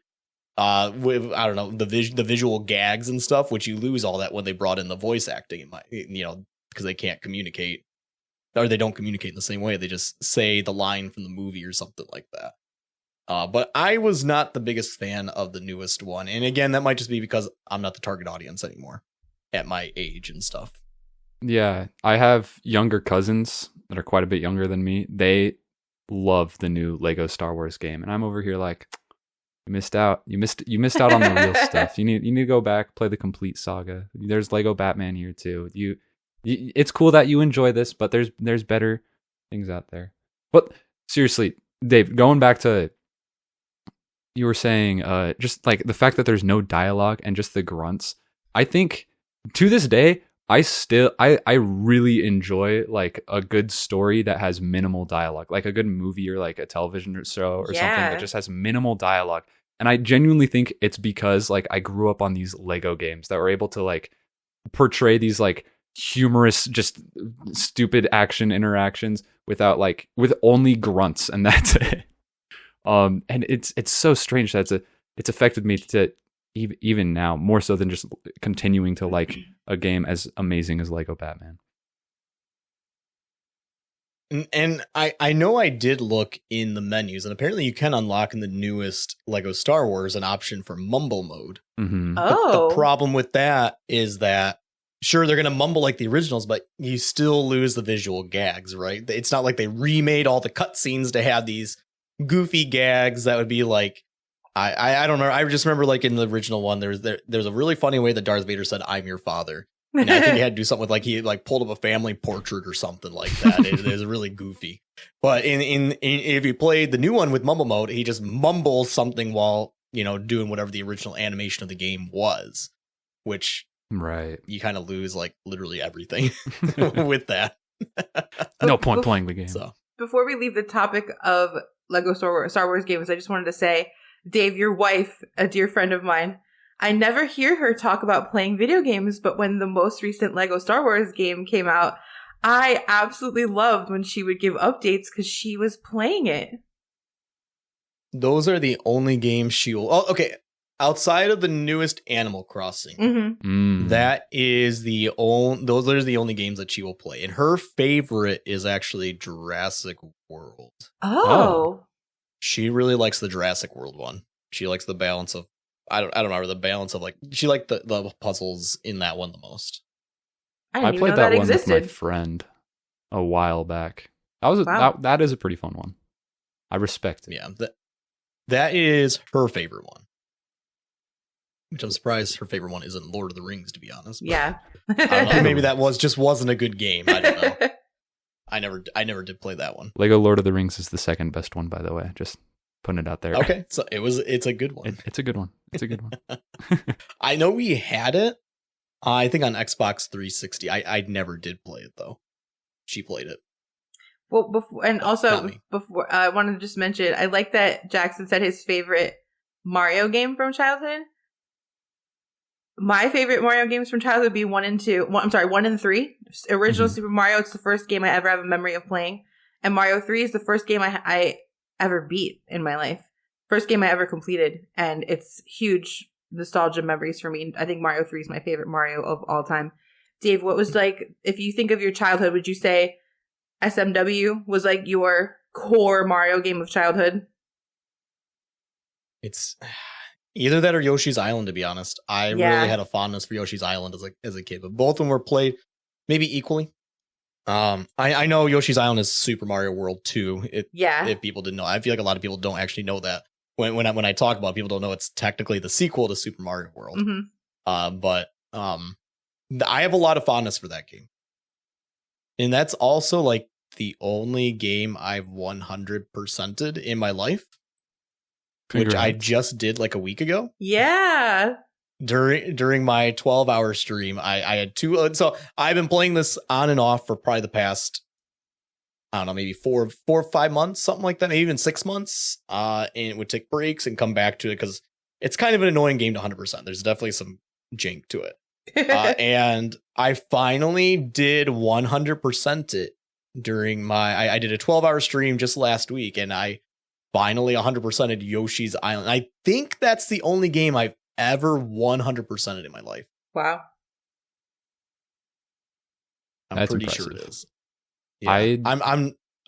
with I don't know the visual gags and stuff, which you lose all that when they brought in the voice acting, because they can't communicate, or they don't communicate in the same way. They just say the line from the movie or something like that. But I was not the biggest fan of the newest one. And again, that might just be because I'm not the target audience anymore at my age and stuff. Yeah, I have younger cousins that are quite a bit younger than me. They love the new Lego Star Wars game. And I'm over here like, you missed out. You missed out on the real stuff. You need to go back, play the complete saga. There's Lego Batman here too. It's cool that you enjoy this, but there's better things out there. But seriously, Dave, going back to you were saying, just like the fact that there's no dialogue and just the grunts. I think to this day, I really enjoy like a good story that has minimal dialogue, like a good movie or like a television show or something that just has minimal dialogue. And I genuinely think it's because like I grew up on these Lego games that were able to like portray these like humorous, just stupid action interactions with only grunts, and that's it. And it's so strange that it's affected me to even now more so than just continuing to like a game as amazing as Lego Batman. And I know I did look in the menus, and apparently you can unlock in the newest Lego Star Wars an option for mumble mode. Mm-hmm. Oh, the problem with that is that sure, they're going to mumble like the originals, but you still lose the visual gags, right? It's not like they remade all the cutscenes to have these goofy gags that would be like, I don't know. I just remember like in the original one, there's a really funny way that Darth Vader said, "I'm your father." And I think he had to do something with like he like pulled up a family portrait or something like that. It was really goofy. But in if you played the new one with mumble mode, he just mumbles something while, doing whatever the original animation of the game was, which right, you kind of lose like literally everything with that. No point playing the game. So before we leave the topic of Lego Star Wars games, I just wanted to say, Dave, your wife, a dear friend of mine, I never hear her talk about playing video games, but when the most recent Lego Star Wars game came out, I absolutely loved when she would give updates because she was playing it. those are the only games she will. Oh, okay. outside of the newest Animal Crossing, Mm-hmm. that is those are the only games that she will play. And her favorite is actually Jurassic World. Oh. She really likes the Jurassic World one. She likes the balance of I don't remember the balance of like she liked the puzzles in that one the most. I I didn't even played know that that one with my existed. friend a while back. That was Wow. that is a pretty fun one. I respect it. Yeah, that is her favorite one. Which I'm surprised her favorite one isn't Lord of the Rings, to be honest. But Yeah. I don't know. Maybe that wasn't a good game. I don't know. I never did play that one. Lego Lord of the Rings is the second best one, by the way. Just putting it out there. Okay, so it's a good one. It's a good one. It's a good one. I know we had it. I think on Xbox 360. I never did play it though. She played it. Well, before and Not also me. before I wanted to just mention, I like that Jackson said his favorite Mario game from childhood. My favorite Mario games from childhood would be 1 and 2. I'm sorry, 1 and 3. Original Mhm. Super Mario. It's the first game I ever have a memory of playing, and Mario 3 is the first game I ever beat in my life. First game I ever completed, and it's huge nostalgia memories for me. I think Mario 3 is my favorite Mario of all time. Dave, what was like, if you think of your childhood, would you say SMW was like your core Mario game of childhood? It's either that or Yoshi's Island, to be honest. I Yeah. really had a fondness for Yoshi's Island as a kid, but both of them were played maybe equally. I know Yoshi's Island is Super Mario World 2. Yeah. If people didn't know, I feel like a lot of people don't actually know that. When I talk about it, people don't know it's technically the sequel to Super Mario World. Mm-hmm. But I have a lot of fondness for that game, and that's also like the only game I've 100%ed in my life, which I Congrats. just did like a week ago. Yeah. During my 12-hour stream, I had two. So I've been playing this on and off for probably the past, I don't know, maybe four or 5 months, something like that, maybe even 6 months. And it would take breaks and come back to it because it's kind of an annoying game to 100%. There's definitely some jank to it. And I finally did 100% it during I did a 12-hour stream just last week, and I finally 100%ed Yoshi's Island. I think that's the only game I've ever 100%ed in my life. Wow. I'm That's pretty impressive. sure it is. Yeah.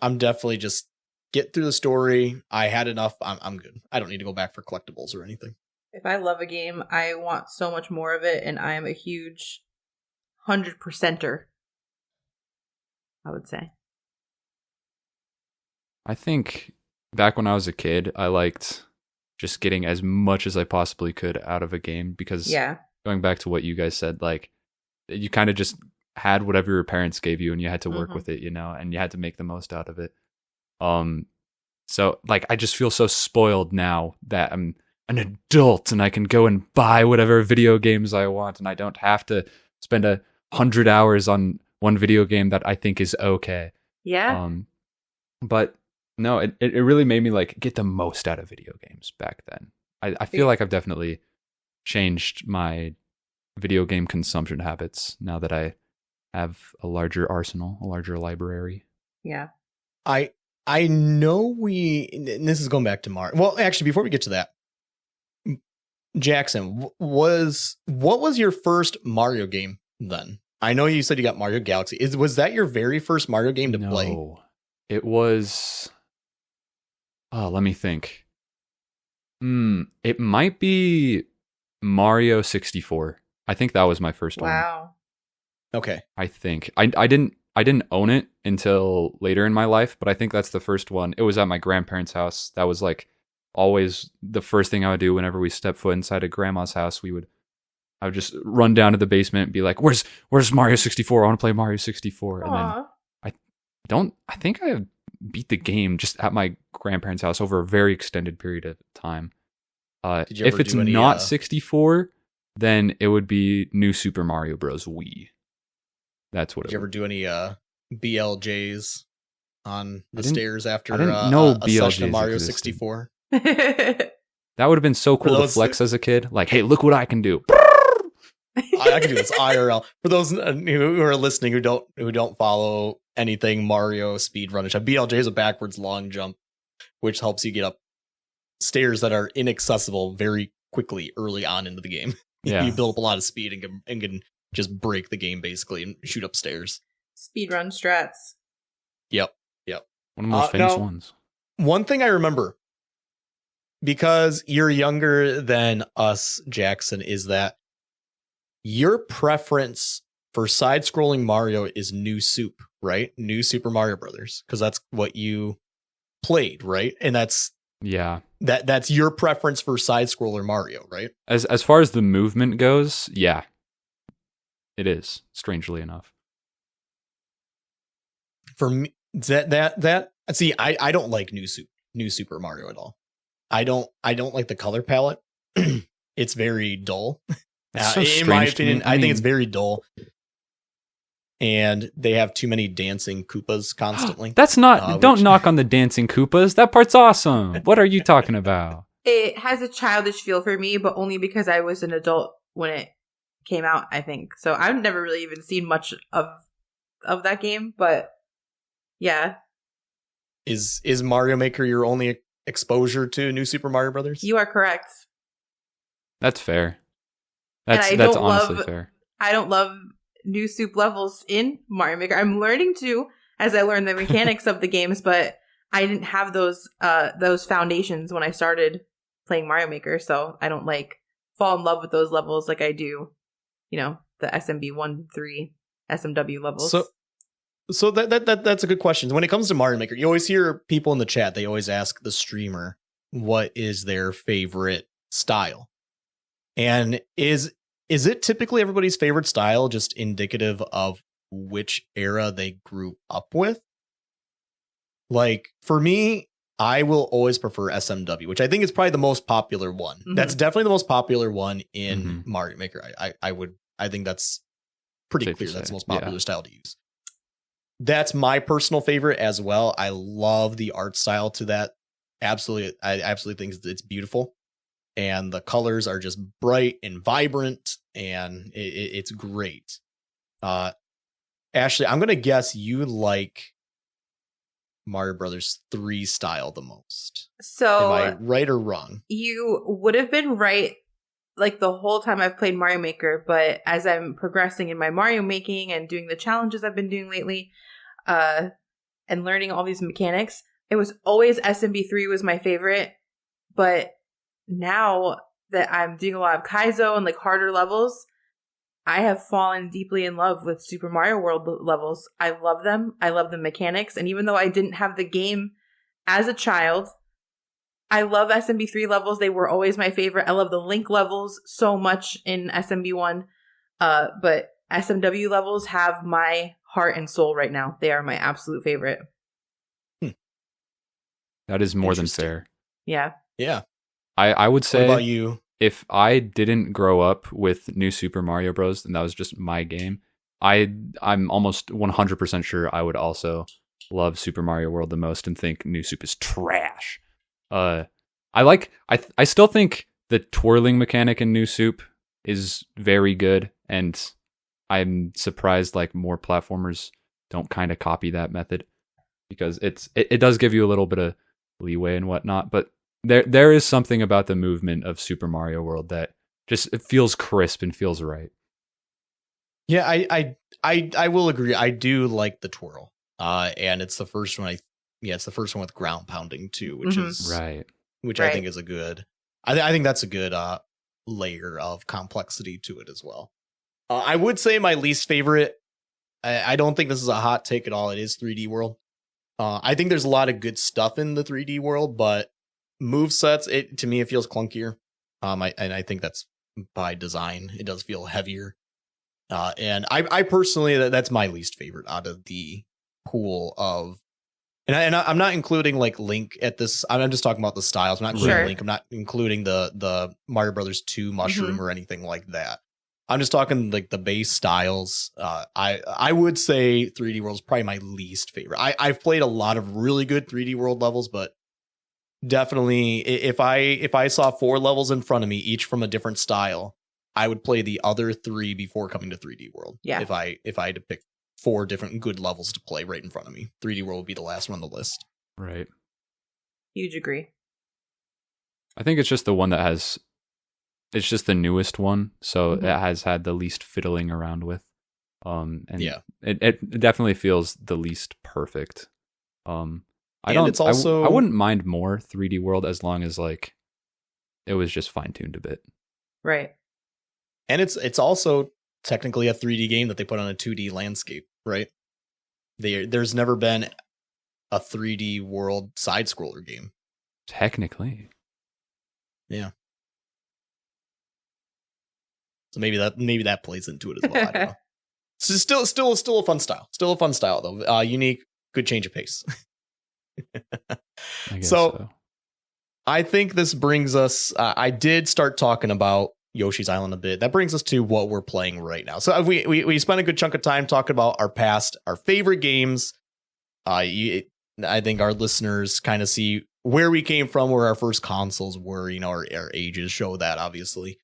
I'm definitely just get through the story. I had enough. I'm good. I don't need to go back for collectibles or anything. If I love a game, I want so much more of it, and I am a huge 100%er, I would say. I think back when I was a kid, I liked just getting as much as I possibly could out of a game because Yeah. going back to what you guys said, like you kind of just had whatever your parents gave you and you had to work Mhm. with it, you know, and you had to make the most out of it. So like I just feel so spoiled now that I'm an adult and I can go and buy whatever video games I want and I don't have to spend 100 hours on one video game that I think is okay. Yeah. But no, it really made me like get the most out of video games back then. I feel like I've definitely changed my video game consumption habits now that I have a larger arsenal, a larger library. Yeah. I know and this is going back to Mario. Well, actually, before we get to that, Jackson, what was your first Mario game then? I know you said you got Mario Galaxy. Was that your very first Mario game to play? No, it was. Oh, let me think. It might be Mario 64. I think that was my first one. Wow. Okay. I think I didn't own it until later in my life, but I think that's the first one. It was at my grandparents' house. That was like always the first thing I would do whenever we stepped foot inside a grandma's house. I would just run down to the basement and be like, "Where's Mario 64? I want to play Mario 64." And then Aw. I think I beat the game just at my grandparents' house over a very extended period of time. Did you If ever it's do any, not 64, then it would be New Super Mario Bros. Wii. That's what Did it you ever would. do any BLJs on the didn't- stairs after I didn't know a session of BLJs Mario existed. 64? That would have been so cool to those- flex as a kid. Like, hey, look what I can do. I can do this IRL. For those who are listening who don't follow anything Mario speedrunish, a BLJ is a backwards long jump, which helps you get up stairs that are inaccessible very quickly early on into the game. Yeah. You build up a lot of speed and can just break the game basically and shoot upstairs. Speedrun strats. Yep. One of the most famous now, ones. One thing I remember, because you're younger than us, Jackson, is that your preference for side-scrolling Mario is New Soup, right? New Super Mario Brothers, because that's what you played, right? And that's your preference for side-scroller Mario, right? As far as the movement goes, yeah, it is. Strangely enough, For me, that see, I don't like New Super Mario at all. I don't like the color palette. It's very dull. so in my opinion, I think it's very dull. And they have too many dancing Koopas constantly. That's not. Don't knock on the dancing Koopas. That part's awesome. What are you talking about? It has a childish feel for me, but only because I was an adult when it came out, I think. So I've never really even seen much of that game, but yeah. Is Mario Maker your only exposure to New Super Mario Brothers? You are correct. That's fair. That's honestly fair. I don't love New Soup levels in Mario Maker. I'm learning to as I learn the mechanics of the games, but I didn't have those foundations when I started playing Mario Maker, so I don't fall in love with those levels like I do, the SMB 1-3 SMW levels. So that's a good question. When it comes to Mario Maker, you always hear people in the chat, they always ask the streamer what is their favorite style. And is it typically everybody's favorite style just indicative of which era they grew up with? Like, for me, I will always prefer SMW, which I think is probably the most popular one. Mm-hmm. That's definitely the most popular one in Mario Maker. I think that's pretty clear. That's the most popular style to use. That's my personal favorite as well. I love the art style to that. Absolutely. I absolutely think it's beautiful. And the colors are just bright and vibrant, and it's great. Ashley, I'm going to guess you like Mario Brothers 3 style the most. So, am I right or wrong? You would have been right the whole time I've played Mario Maker, but as I'm progressing in my Mario making and doing the challenges I've been doing lately, and learning all these mechanics, it was always SMB3 was my favorite, but now that I'm doing a lot of Kaizo and harder levels, I have fallen deeply in love with Super Mario World levels. I love them. I love the mechanics. And even though I didn't have the game as a child, I love SMB3 levels. They were always my favorite. I love the Link levels so much in SMB1. But SMW levels have my heart and soul right now. They are my absolute favorite. That is more than fair. Yeah. Yeah. I would say, what about you? If I didn't grow up with New Super Mario Bros. And that was just my game, I'm almost 100% sure I would also love Super Mario World the most and think New Soup is trash. I still think the twirling mechanic in New Soup is very good, and I'm surprised more platformers don't kind of copy that method, because it does give you a little bit of leeway and whatnot, but there is something about the movement of Super Mario World that just it feels crisp and feels right. Yeah, I will agree. I do like the twirl. And it's the first one it's the first one with ground pounding too, which is right. Which I think is a good I think that's a good layer of complexity to it as well. I would say my least favorite, I don't think this is a hot take at all, it is 3D World. I think there's a lot of good stuff in the 3D World, but movesets, to me, it feels clunkier. I think that's by design. It does feel heavier. And I personally, that's my least favorite out of the pool of, and I'm not including Link at this. I'm just talking about the styles. I'm not including Link. I'm not including the Mario Brothers 2 mushroom or anything like that. I'm just talking the base styles. I would say 3D World is probably my least favorite. I've played a lot of really good 3D World levels, but definitely if I saw 4 levels in front of me, each from a different style, I would play the other 3 before coming to 3D World. Yeah. If I had to pick 4 different good levels to play right in front of me, 3D World would be the last one on the list. Right. Huge agree. I think it's just the one that has it's just the newest one, so Mhm. it has had the least fiddling around with. And Yeah. it definitely feels the least perfect. I And don't. it's also I wouldn't mind more 3D World as long as like it was just fine tuned a bit. Right. and it's also technically a 3D game that they put on a 2D landscape, right? There's never been a 3D world side scroller game. Technically, So maybe that plays into it as well. I don't know. So still a fun style. Still a fun style though. Unique, good change of pace. I guess So- so. I think this brings us. I did start talking about Yoshi's Island a bit. That brings us to what we're playing right now. So we spent a good chunk of time talking about our favorite games. I think our listeners kind of see where we came from, where our first consoles were. Our ages show that, obviously.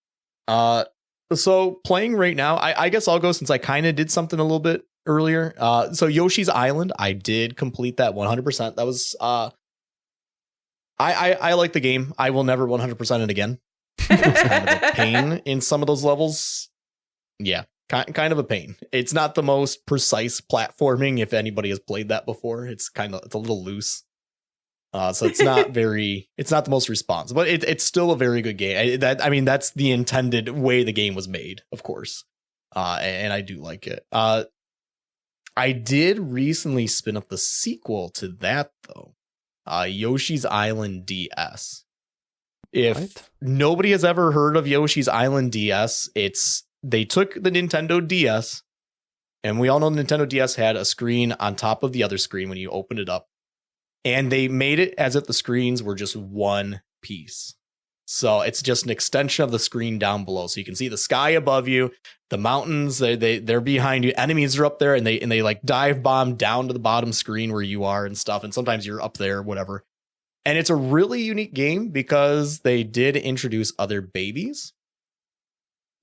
So playing right now, I guess I'll go since I kind of did something a little bit earlier. So Yoshi's Island, I did complete that 100%. That was I like the game. I will never 100% it again. It's kind of a pain in some of those levels. Yeah, kind of a pain. It's not the most precise platforming. If anybody has played that before, it's a little loose. So it's not the most responsive, but it's still a very good game. That's the intended way the game was made, of course. And I do like it. I did recently spin up the sequel to that though. Yoshi's Island DS. If What? nobody has ever heard of Yoshi's Island DS, they took the Nintendo DS, and we all know the Nintendo DS had a screen on top of the other screen when you opened it up, and they made it as if the screens were just one piece. So it's just an extension of the screen down below. So you can see the sky above you, the mountains, they're behind you, enemies are up there, and they like dive bomb down to the bottom screen where you are and stuff. And sometimes you're up there, whatever. And it's a really unique game because they did introduce other babies.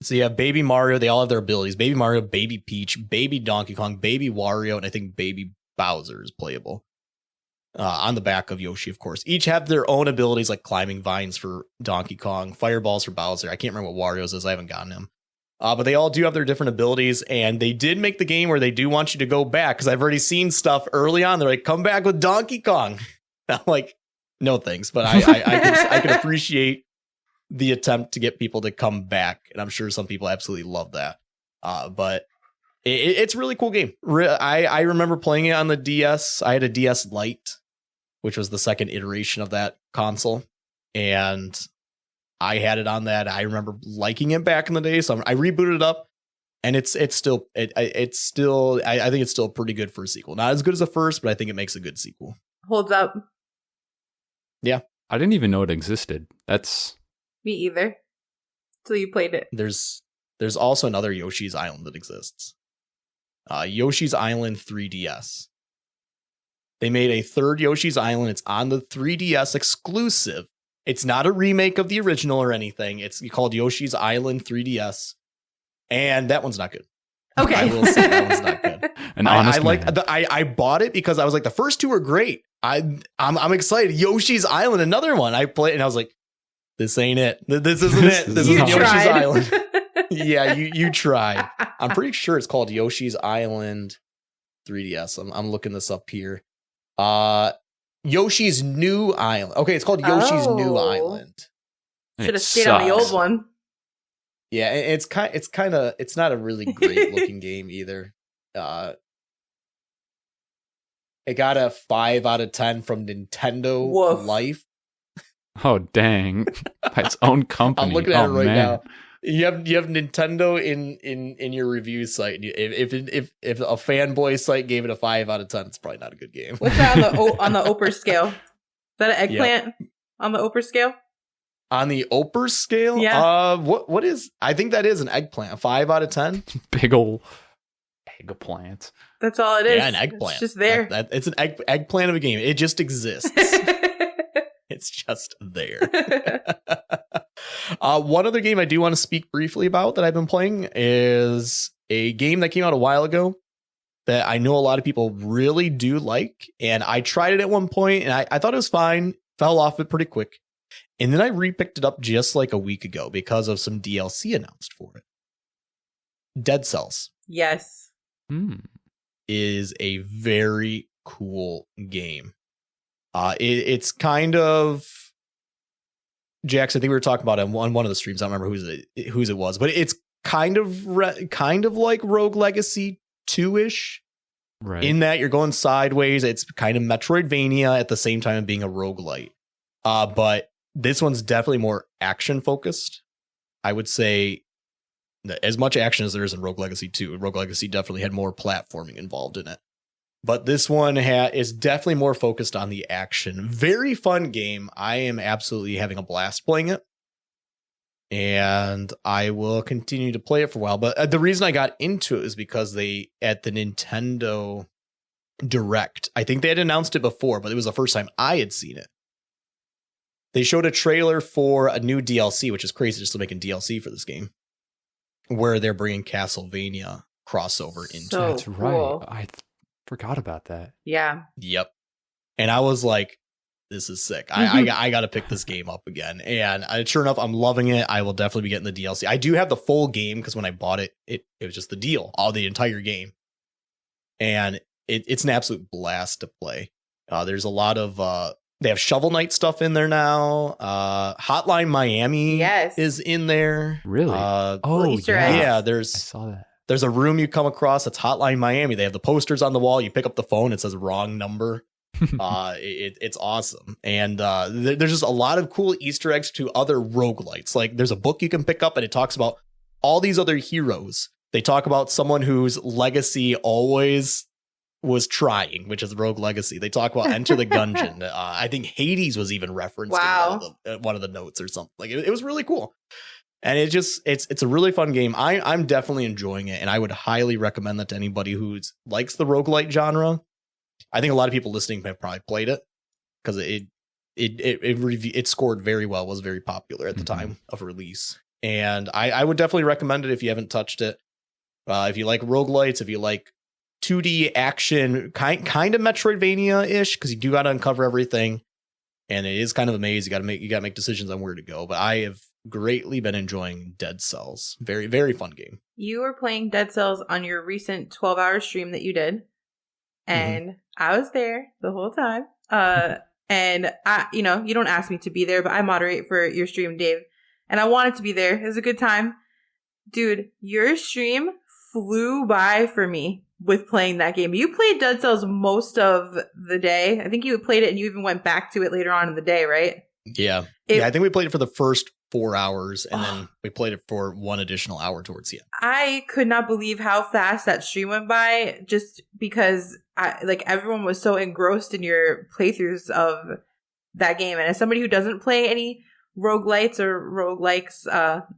So you have Baby Mario, they all have their abilities. Baby Mario, Baby Peach, Baby Donkey Kong, Baby Wario, and I think Baby Bowser is playable. On the back of Yoshi, of course. Each have their own abilities, like climbing vines for Donkey Kong, fireballs for Bowser. I can't remember what Wario's is. I haven't gotten him. But they all do have their different abilities, and they did make the game where they do want you to go back, because I've already seen stuff early on. They're like, come back with Donkey Kong. I'm like, no thanks, but I can appreciate the attempt to get people to come back, and I'm sure some people absolutely love that. But it's a really cool game. I remember playing it on the DS. I had a DS Lite, which was the second iteration of that console, and I had it on that. I remember liking it back in the day, so I rebooted it up, and I think it's still pretty good for a sequel. Not as good as the first, but I think it makes a good sequel. Holds up. I didn't even know it existed. That's Me either. Till you played it. There's also another Yoshi's Island that exists. Yoshi's Island 3DS. They made a third Yoshi's Island. It's on the 3DS exclusive. It's not a remake of the original or anything. It's called Yoshi's Island 3DS. And that one's not good. Okay. I will say that one's not good. an honest man. I bought it because I was like, the first two are great. I'm excited. Yoshi's Island, another one. I played and I was like, this ain't it. This isn't it. This You isn't Yoshi's tried. Island. Yeah, you tried. I'm pretty sure it's called Yoshi's Island 3DS. I'm looking this up here. Yoshi's New Island. Okay, it's called Yoshi's New Oh. Island. Should have stayed on the sucks. old one. Yeah, it's not a really great looking game either. It got a 5 out of 10 from Nintendo Woof. Life. Oh dang! By its own company. I'm looking at Oh, it right man. now. You have Nintendo in your review site. If a fanboy site gave it a 5 out of 10, it's probably not a good game. What's that on the Oper scale? Is that an eggplant on the Oper scale? On the Oper scale? Yeah. What is? I think that is an eggplant. A 5 out of 10. Big ol' eggplant. That's all it is. Yeah, an eggplant. It's just there. It's an eggplant of a game. It just exists. It's just there. One other game I do want to speak briefly about that I've been playing is a game that came out a while ago that I know a lot of people really do like. And I tried it at one point and I thought it was fine. Fell off it pretty quick. And then I repicked it up just like a week ago because of some DLC announced for it. Dead Cells. Yes. Is a very cool game. It's kind of, Jax, I think we were talking about it on one of the streams. I don't remember whose it was, but it's kind of like Rogue Legacy 2-ish. Right. In that you're going sideways. It's kind of Metroidvania at the same time of being a roguelite. But this one's definitely more action focused. I would say as much action as there is in Rogue Legacy 2. Rogue Legacy definitely had more platforming involved in it. But this one is definitely more focused on the action. Very fun game. I am absolutely having a blast playing it. And I will continue to play it for a while. But the reason I got into it is because at the Nintendo Direct, I think they had announced it before, but it was the first time I had seen it. They showed a trailer for a new DLC, which is crazy, just making DLC for this game, where they're bringing Castlevania crossover into it. That's right. I forgot about that. Yeah. Yep. And I was like, this is sick. I got to pick this game up again. And sure enough, I'm loving it. I will definitely be getting the DLC. I do have the full game because when I bought it, it was just the deal, the entire game. And it's an absolute blast to play. There's a lot of, they have Shovel Knight stuff in there now. Hotline Miami is in there. Really? Easter eggs. Yeah, I saw that. There's a room you come across that's Hotline Miami. They have the posters on the wall. You pick up the phone, it says wrong number. It's awesome. And there's just a lot of cool Easter eggs to other roguelites. Like there's a book you can pick up and it talks about all these other heroes. They talk about someone whose legacy always was trying, which is Rogue Legacy. They talk about Enter the Gungeon. I think Hades was even referenced in one of the notes or something. Like it was really cool. And it's a really fun game. I'm definitely enjoying it, and I would highly recommend that to anybody who likes the roguelite genre. I think a lot of people listening have probably played it because it scored very well, was very popular at the time of release. And I would definitely recommend it if you haven't touched it. If you like roguelites, if you like 2D action, kind of Metroidvania-ish, because you do got to uncover everything. And it is kind of a maze. You got to make decisions on where to go. But I have greatly been enjoying Dead Cells. Very, very fun game. You were playing Dead Cells on your recent 12-hour stream that you did. And I was there the whole time. And you don't ask me to be there, but I moderate for your stream, Dave. And I wanted to be there. It was a good time. Dude, your stream flew by for me with playing that game. You played Dead Cells most of the day. I think you played it and you even went back to it later on in the day, right? Yeah. I think we played it for the first 4 hours and then we played it for one additional hour towards the end. I could not believe how fast that stream went by just because everyone was so engrossed in your playthroughs of that game. And as somebody who doesn't play any roguelites or roguelikes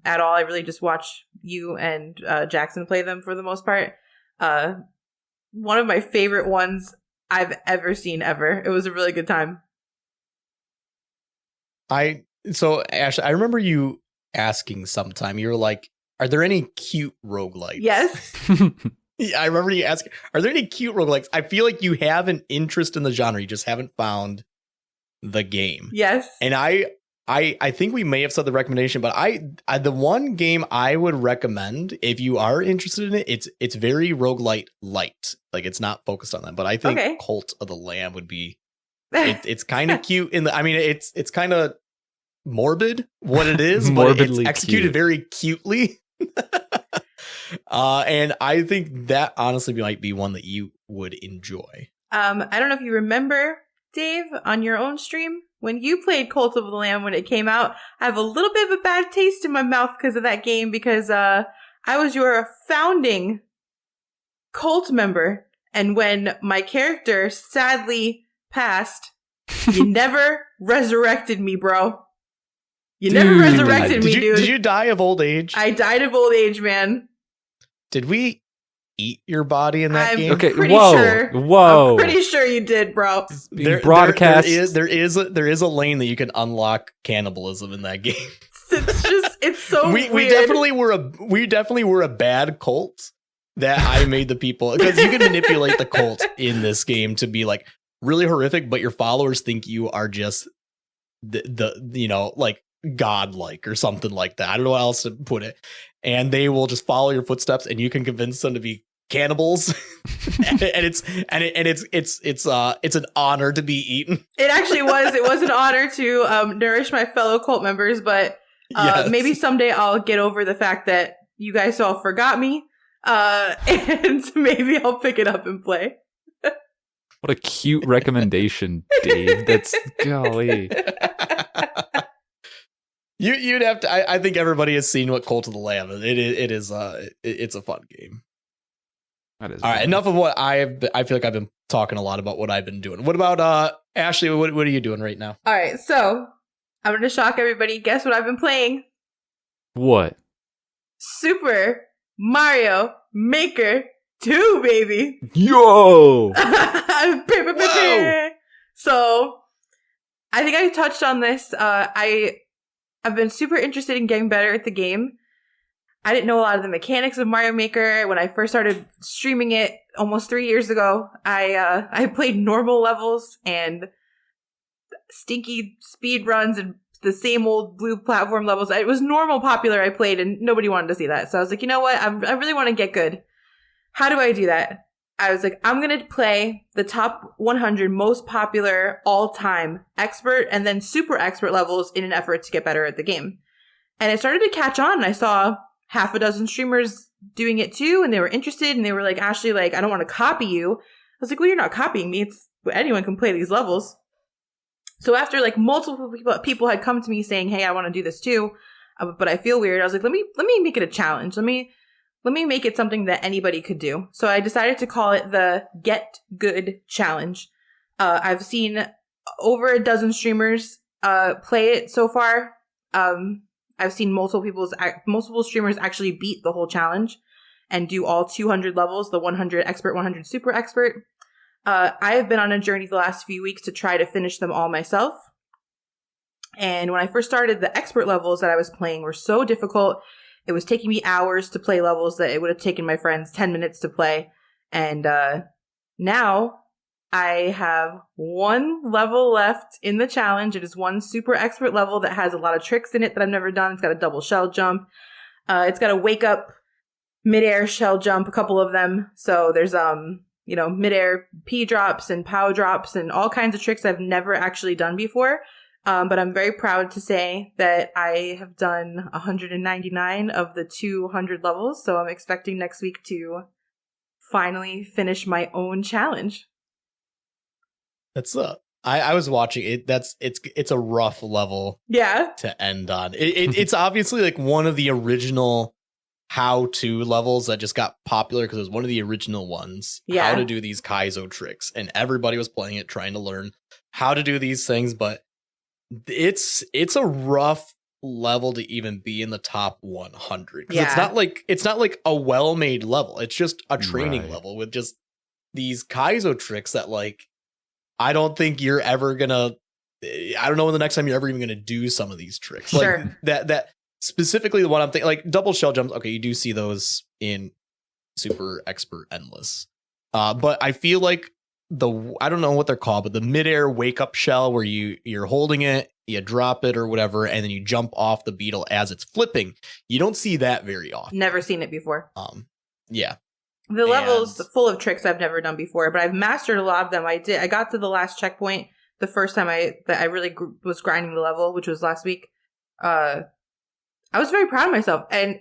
at all, I really just watch you and Jackson play them for the most part. One of my favorite ones I've ever seen ever. It was a really good time. So Ashley, I remember you asking sometime, you were like, are there any cute roguelites? Yes. Yeah, I remember you asking, are there any cute roguelikes? I feel like you have an interest in the genre. You just haven't found the game. Yes. And I think we may have said the recommendation, but I the one game I would recommend if you are interested in it, it's very roguelite light. Like it's not focused on that, but I think Cult of the Lamb would be it's kind of cute it's kind of morbid what it is, but it's executed cute. Very cutely. And I think that honestly might be one that you would enjoy. I don't know if you remember, Dave, on your own stream, when you played Cult of the Lamb when it came out, I have a little bit of a bad taste in my mouth because of that game because I was your founding cult member. And when my character sadly passed, you never resurrected me, bro. You never resurrected me, dude. Did you die of old age? I died of old age, man. Did we eat your body in that game? Okay, sure. Whoa. I'm pretty sure you did, bro. Broadcast. There is a lane that you can unlock cannibalism in that game. It's so weird. We definitely were a bad cult that I made the people, because you can manipulate the cult in this game to be like really horrific, but your followers think you are just the like godlike or something like that. I don't know how else to put it. And they will just follow your footsteps, and you can convince them to be cannibals. and it's an honor to be eaten. It actually was. It was an honor to nourish my fellow cult members, but Yes. maybe someday I'll get over the fact that you guys all forgot me, and maybe I'll pick it up and play. What a cute recommendation, Dave. That's golly. You'd have to. I think everybody has seen what Cult of the Lamb is. It's a fun game. That is all right. Enough of what I feel like I've been talking a lot about what I've been doing. What about Ashley? What are you doing right now? All right, so I'm going to shock everybody. Guess what I've been playing? What? Super Mario Maker 2, baby. Yo! Whoa. So I think I touched on this. I've been super interested in getting better at the game. I didn't know a lot of the mechanics of Mario Maker when I first started streaming it almost 3 years ago. I played normal levels and stinky speed runs and the same old blue platform levels. It was normal popular I played, and nobody wanted to see that. So I was like, you know what? I really want to get good. How do I do that? I was like, I'm going to play the top 100 most popular all-time expert and then super expert levels in an effort to get better at the game. And it started to catch on, and I saw half a dozen streamers doing it too, and they were interested, and they were like, Ashley, like, I don't want to copy you. I was like, well, you're not copying me. Anyone can play these levels. So after like multiple people had come to me saying, hey, I want to do this too, but I feel weird, I was like, let me make it a challenge. Let me make it something that anybody could do. So I decided to call it the Get Good Challenge. I've seen over a dozen streamers play it so far. I've seen multiple streamers actually beat the whole challenge and do all 200 levels, the 100 expert, 100 super expert. I have been on a journey the last few weeks to try to finish them all myself. And when I first started, the expert levels that I was playing were so difficult. It was taking me hours to play levels that it would have taken my friends 10 minutes to play. And now I have one level left in the challenge. It is one super expert level that has a lot of tricks in it that I've never done. It's got a double shell jump. It's got a wake up midair shell jump, a couple of them. So there's midair P drops and POW drops and all kinds of tricks I've never actually done before. But I'm very proud to say that I have done 199 of the 200 levels. So I'm expecting next week to finally finish my own challenge. That's I was watching it. It's a rough level. Yeah. To end on. It's obviously like one of the original how-to levels that just got popular because it was one of the original ones. Yeah. How to do these Kaizo tricks, and everybody was playing it, trying to learn how to do these things, but it's a rough level to even be in the top 100 because it's not like a well-made level. It's just a training level with just these Kaizo tricks that like I don't think you're ever gonna. I don't know when the next time you're ever even gonna do some of these tricks. Sure. Like that specifically the one I'm thinking, like double shell jumps. Okay, you do see those in super expert endless, but I feel like I don't know what they're called, but the midair wake up shell where you're holding it, you drop it or whatever, and then you jump off the beetle as it's flipping. You don't see that very often. Never seen it before. Yeah. The level's full of tricks I've never done before, but I've mastered a lot of them. I got to the last checkpoint the first time I really was grinding the level, which was last week. I was very proud of myself, and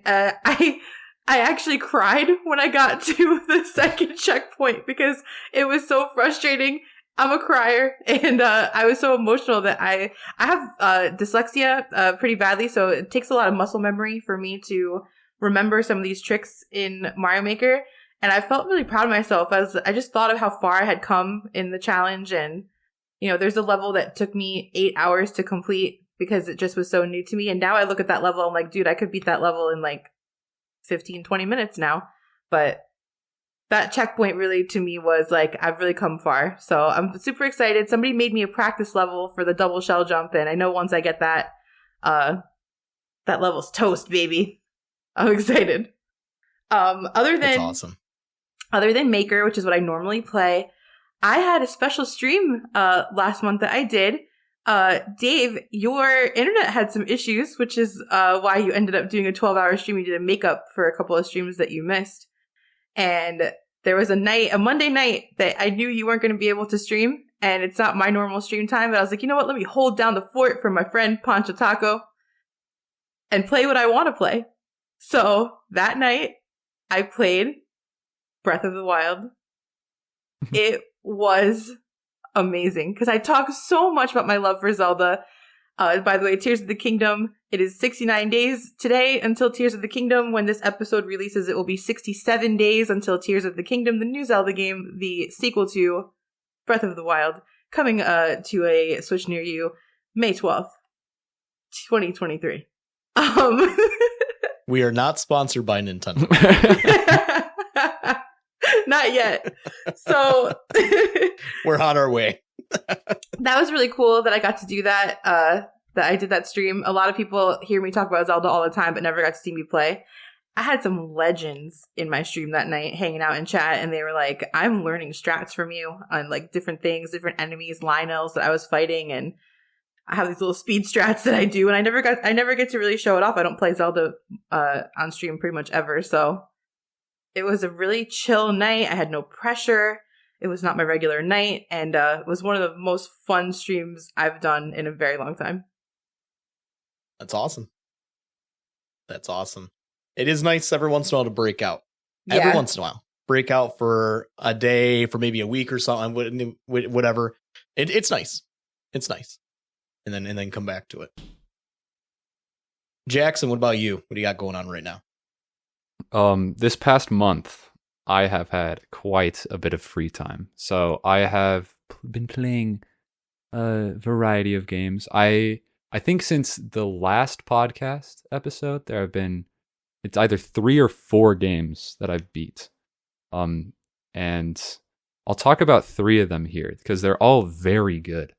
I actually cried when I got to the second checkpoint because it was so frustrating. I'm a crier, and I was so emotional that I have dyslexia pretty badly, so it takes a lot of muscle memory for me to remember some of these tricks in Mario Maker. And I felt really proud of myself as I just thought of how far I had come in the challenge. And, there's a level that took me 8 hours to complete because it just was so new to me. And now I look at that level, I'm like, dude, I could beat that level in like 15, 20 minutes now. But that checkpoint really to me was like, I've really come far. So I'm super excited. Somebody made me a practice level for the double shell jump. And I know once I get that, that level's toast, baby. I'm excited. That's awesome. Other than Maker, which is what I normally play, I had a special stream last month that I did Dave, your internet had some issues, which is why you ended up doing a 12-hour stream. You did a makeup for a couple of streams that you missed. And there was a Monday night that I knew you weren't going to be able to stream. And it's not my normal stream time. But I was like, you know what? Let me hold down the fort for my friend Pancho Taco and play what I want to play. So that night, I played Breath of the Wild. It was amazing because I talk so much about my love for Zelda. By the way, Tears of the Kingdom, it is 69 days today until Tears of the Kingdom. When this episode releases, it will be 67 days until Tears of the Kingdom, the new Zelda game, the sequel to Breath of the Wild, coming to a Switch near you May 12th, 2023. We are not sponsored by Nintendo. Not yet. So we're on our way. That was really cool that I got to do that. That I did that stream. A lot of people hear me talk about Zelda all the time, but never got to see me play. I had some legends in my stream that night hanging out in chat, and they were like, I'm learning strats from you on like different things, different enemies, Lionels that I was fighting, and I have these little speed strats that I do, and I never get to really show it off. I don't play Zelda on stream pretty much ever, so it was a really chill night. I had no pressure. It was not my regular night, and it was one of the most fun streams I've done in a very long time. That's awesome. That's awesome. It is nice every once in a while to break out. Yeah. Every once in a while. Break out for a day, for maybe a week or something, whatever. It's nice. It's nice. And then come back to it. Jackson, what about you? What do you got going on right now? This past month, I have had quite a bit of free time. So I have been playing a variety of games. I think since the last podcast episode, there have been, it's either 3 or 4 games that I've beat. And I'll talk about 3 of them here because they're all very good.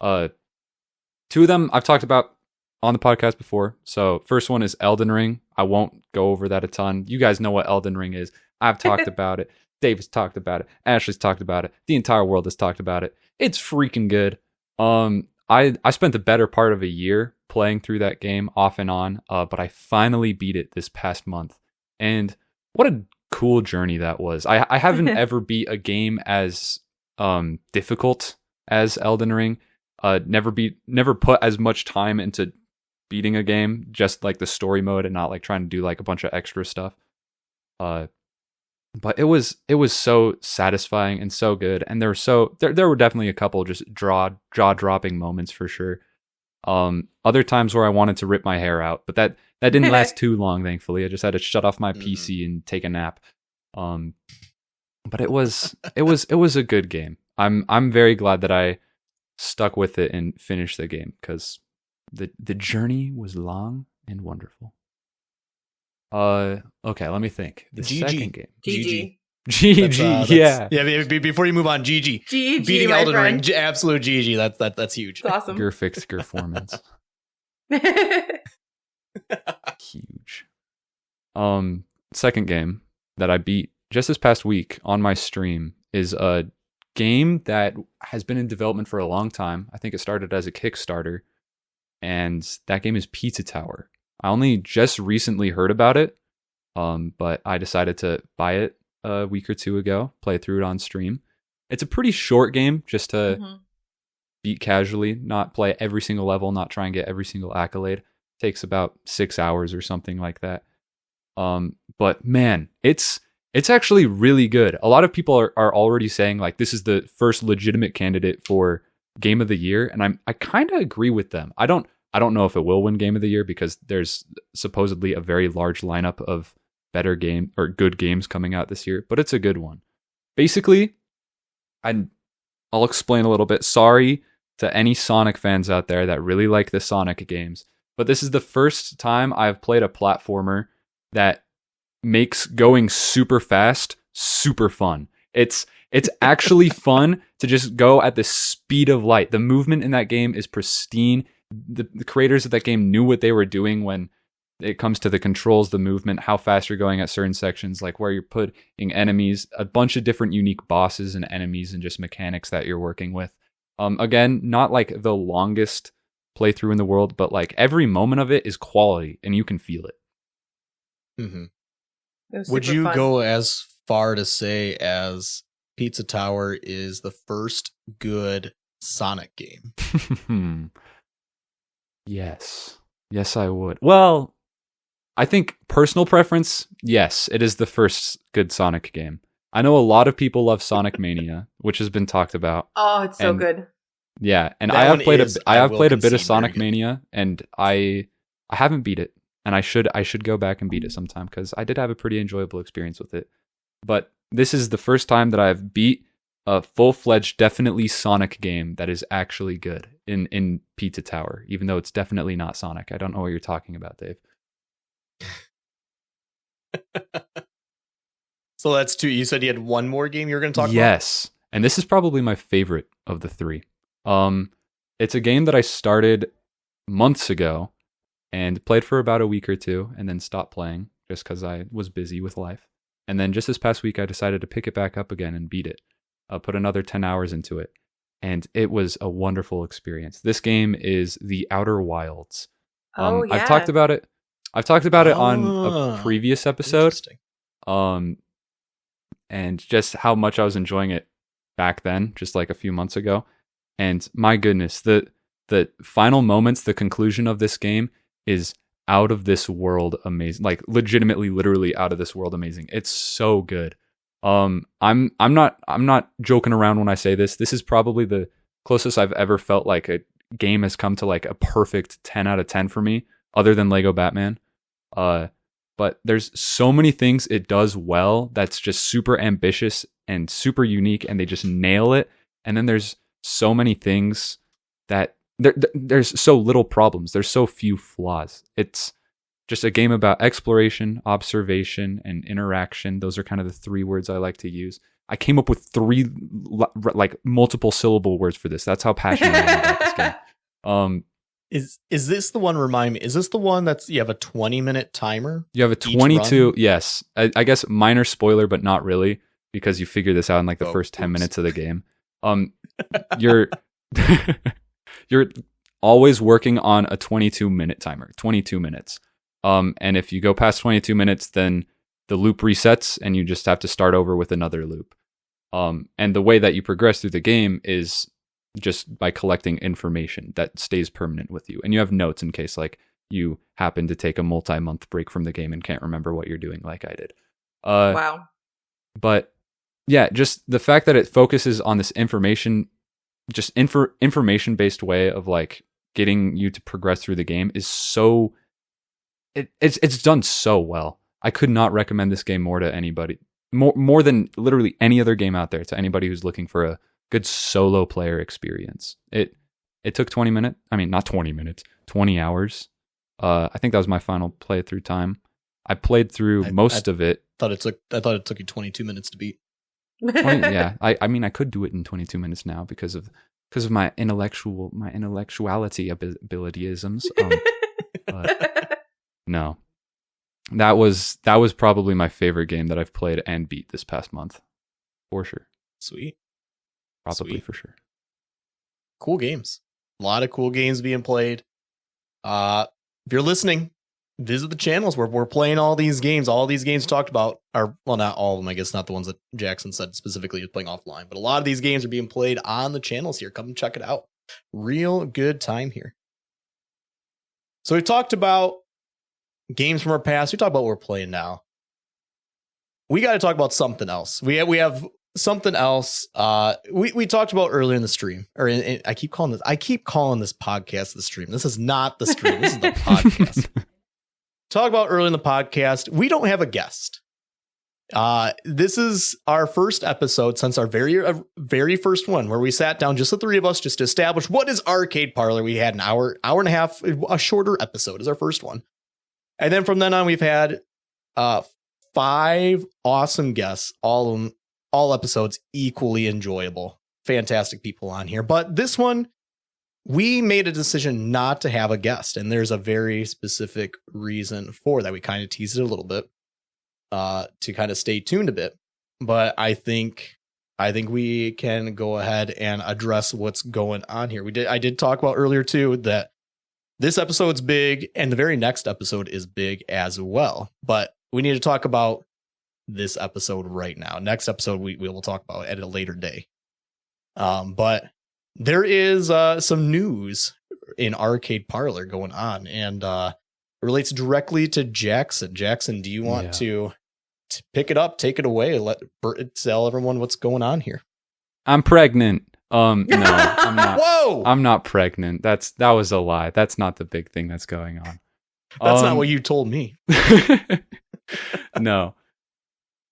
2 of them I've talked about on the podcast before. So first one is Elden Ring. I won't go over that a ton. You guys know what Elden Ring is. I've talked about it. Dave's talked about it. Ashley's talked about it. The entire world has talked about it. It's freaking good. I spent the better part of a year playing through that game off and on, but I finally beat it this past month. And what a cool journey that was. I haven't ever beat a game as difficult as Elden Ring. Never put as much time into beating a game, just like the story mode and not like trying to do like a bunch of extra stuff. But it was so satisfying and so good, and there were definitely a couple just jaw-dropping moments for sure. Other times where I wanted to rip my hair out, but that didn't last too long, thankfully. I just had to shut off my PC and take a nap. But it was a good game. I'm very glad that I stuck with it and finished the game because the journey was long and wonderful. Okay, let me think. The second game. GG. Yeah. Yeah, before you move on, GG. Beating my Elden friend. Ring, absolute GG. That's huge. It's awesome. Gerfix Gerformance. Huge. Second game that I beat just this past week on my stream is a game that has been in development for a long time. I think it started as a Kickstarter, and that game is Pizza Tower. I only just recently heard about it, but I decided to buy it a week or 2 ago, play through it on stream. It's a pretty short game just to beat casually, not play every single level, not try and get every single accolade. Takes about 6 hours or something like that. But man, it's actually really good. A lot of people are already saying like this is the first legitimate candidate for Game of the Year, and I kind of agree with them. I don't know if it will win Game of the Year because there's supposedly a very large lineup of better game or good games coming out this year, but it's a good one. Basically, I'll explain a little bit. Sorry to any Sonic fans out there that really like the Sonic games, but this is the first time I've played a platformer that makes going super fast super fun. It's actually fun to just go at the speed of light. The movement in that game is pristine. The creators of that game knew what they were doing when it comes to the controls, the movement, how fast you're going at certain sections, like where you're putting enemies, a bunch of different unique bosses and enemies and just mechanics that you're working with. Again, not like the longest playthrough in the world, but like every moment of it is quality and you can feel it. Mm-hmm. Would you go as far to say as Pizza Tower is the first good Sonic game? Yes, I would. Well, I think personal preference, yes, it is the first good Sonic game. I know a lot of people love Sonic Mania, which has been talked about. Oh, it's so good. Yeah, and I have played a bit of Sonic Mania, and I haven't beat it, and I should go back and beat it sometime because I did have a pretty enjoyable experience with it. But this is the first time that I've beat a full-fledged, definitely Sonic game that is actually good in Pizza Tower, even though it's definitely not Sonic. I don't know what you're talking about, Dave. So that's two. You said you had one more game you were going to talk about? Yes, and this is probably my favorite of the three. It's a game that I started months ago and played for about a week or two and then stopped playing just because I was busy with life. And then just this past week, I decided to pick it back up again and beat it. Put another 10 hours into it. And it was a wonderful experience. This game is The Outer Wilds. Yeah. I've talked about it. On a previous episode. And just how much I was enjoying it back then, just like a few months ago. And my goodness, the final moments, the conclusion of this game is out of this world amazing. Like legitimately, literally out of this world amazing. It's so good. I'm not joking around when I say this. This is probably the closest I've ever felt like a game has come to like a perfect 10 out of 10 for me, other than Lego Batman. But there's so many things it does well that's just super ambitious and super unique, and they just nail it. And then there's so many things that there's so little problems. There's so few flaws. It's just a game about exploration, observation, and interaction. Those are kind of the three words I like to use. I came up with three like multiple syllable words for this. That's how passionate I am about this game. Is this the one? Remind me. Is this the one that's you have a 20-minute timer? You have a 22. Yes, I guess minor spoiler, but not really, because you figure this out in like the first 10 minutes of the game. You're you're always working on a 22-minute timer. 22 minutes. And if you go past 22 minutes, then the loop resets, and you just have to start over with another loop. And the way that you progress through the game is just by collecting information that stays permanent with you. And you have notes in case like you happen to take a multi-month break from the game and can't remember what you're doing like I did. Wow. But yeah, just the fact that it focuses on this information, just information-based way of like getting you to progress through the game is so... It's done so well. I could not recommend this game more to anybody. More than literally any other game out there to anybody who's looking for a good solo player experience. It took 20 minutes. I mean, not 20 minutes, 20 hours. I think that was my final playthrough time. I played through most of it. I thought it took you 22 minutes to beat. 20, yeah. I mean, I could do it in 22 minutes now because of my intellectuality abilityisms. No. That was probably my favorite game that I've played and beat this past month. For sure. Sweet. Probably for sure. Cool games. A lot of cool games being played. If you're listening, visit the channels where we're playing all these games. All these games talked about are, well, not all of them, I guess, not the ones that Jackson said specifically is playing offline, but a lot of these games are being played on the channels here. Come check it out. Real good time here. So we talked about games from our past. We talked about what we're playing now. We got to talk about something else. We have something else. We talked about earlier in the stream, or I keep calling this podcast the stream. This is not the stream. This is the podcast. Talk about earlier in the podcast. We don't have a guest. This is our first episode since our very first one, where we sat down, just the three of us, just to establish what is Arcade Parlor. We had an hour and a half, a shorter episode is our first one. And then from then on, we've had 5 awesome guests, all episodes equally enjoyable. Fantastic people on here. But this one, we made a decision not to have a guest. And there's a very specific reason for that. We kind of teased it a little bit to kind of stay tuned a bit. But I think I think we can go ahead and address what's going on here. I did talk about earlier too that this episode's big and the very next episode is big as well. But we need to talk about this episode right now. Next episode we will talk about at a later day. But there is some news in Arcade Parlor going on, and it relates directly to Jackson. Jackson, do you want to pick it up, take it away, tell everyone what's going on here? I'm pregnant. No, I'm not. Whoa! I'm not pregnant. That was a lie. That's not the big thing that's going on. That's not what you told me. No.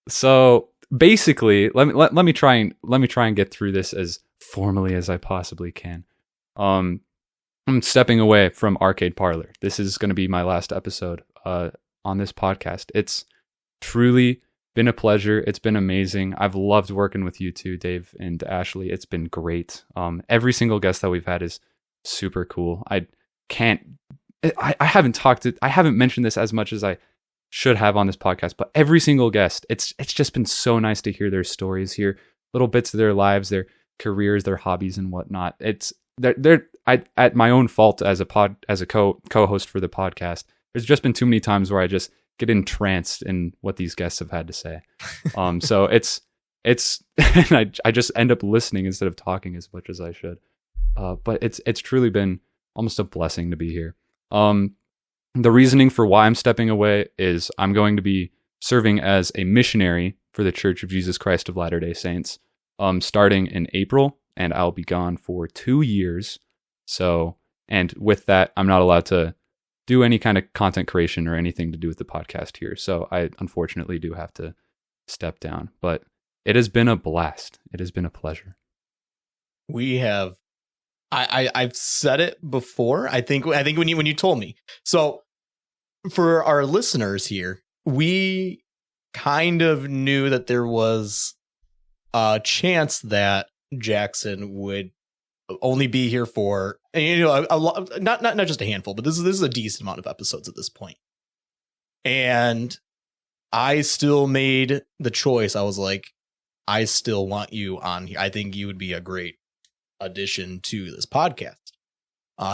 So basically, let me try and get through this as formally as I possibly can. I'm stepping away from Arcade Parlor. This is going to be my last episode on this podcast. It's truly been a pleasure. It's been amazing. I've loved working with you two, Dave and Ashley. It's been great. Every single guest that we've had is super cool. I haven't mentioned this as much as I should have on this podcast, but every single guest, it's just been so nice to hear their stories, hear little bits of their lives, their careers, their hobbies and whatnot. They're at my own fault as a co-host for the podcast. There's just been too many times where I just get entranced in what these guests have had to say. So it's and I just end up listening instead of talking as much as I should. But it's truly been almost a blessing to be here. The reasoning for why I'm stepping away is I'm going to be serving as a missionary for the Church of Jesus Christ of Latter-day Saints, starting in April, and I'll be gone for 2 years. So, and with that, I'm not allowed to do any kind of content creation or anything to do with the podcast here. So I unfortunately do have to step down, but it has been a blast. It has been a pleasure. We have, I've said it before. I think when you told me. So for our listeners here, we kind of knew that there was a chance that Jackson would only be here for, a lot, not just a handful, but this is a decent amount of episodes at this point. And I still made the choice. I was like, I still want you on here. I think you would be a great addition to this podcast.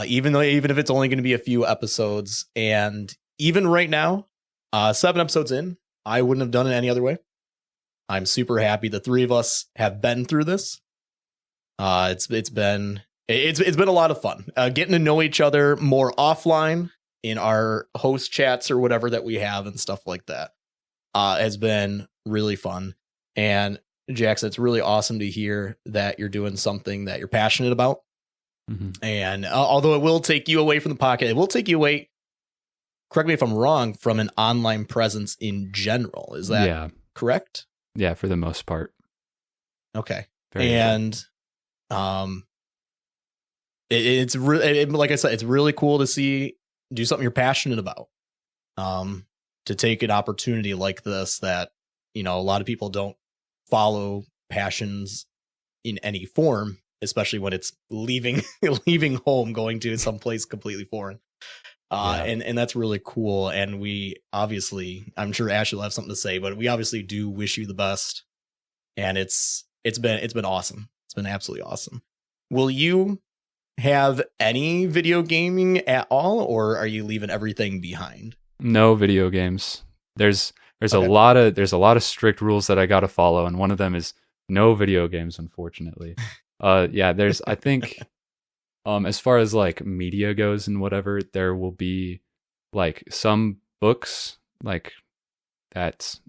Even if it's only going to be a few episodes, and even right now, 7 episodes in, I wouldn't have done it any other way. I'm super happy the three of us have been through this. It's been a lot of fun getting to know each other more offline in our host chats or whatever that we have and stuff like that. Has been really fun. And Jackson, it's really awesome to hear that you're doing something that you're passionate about. Mm-hmm. And although it will take you away from the podcast, it will take you away, correct me if I'm wrong, from an online presence in general. Is that correct? Yeah, for the most part. Okay. And it's really, like I said, it's really cool to do something you're passionate about. To take an opportunity like this that, a lot of people don't follow passions in any form, especially when it's leaving home, going to some place completely foreign. And that's really cool. And we obviously, I'm sure Ashley will have something to say, but we obviously do wish you the best. And it's been awesome. It's been absolutely awesome. Will you have any video gaming at all, or are you leaving everything behind? No video games. There's a lot of strict rules that I got to follow, and one of them is no video games, unfortunately. There's, I think, as far as like media goes and whatever, there will be like some books like that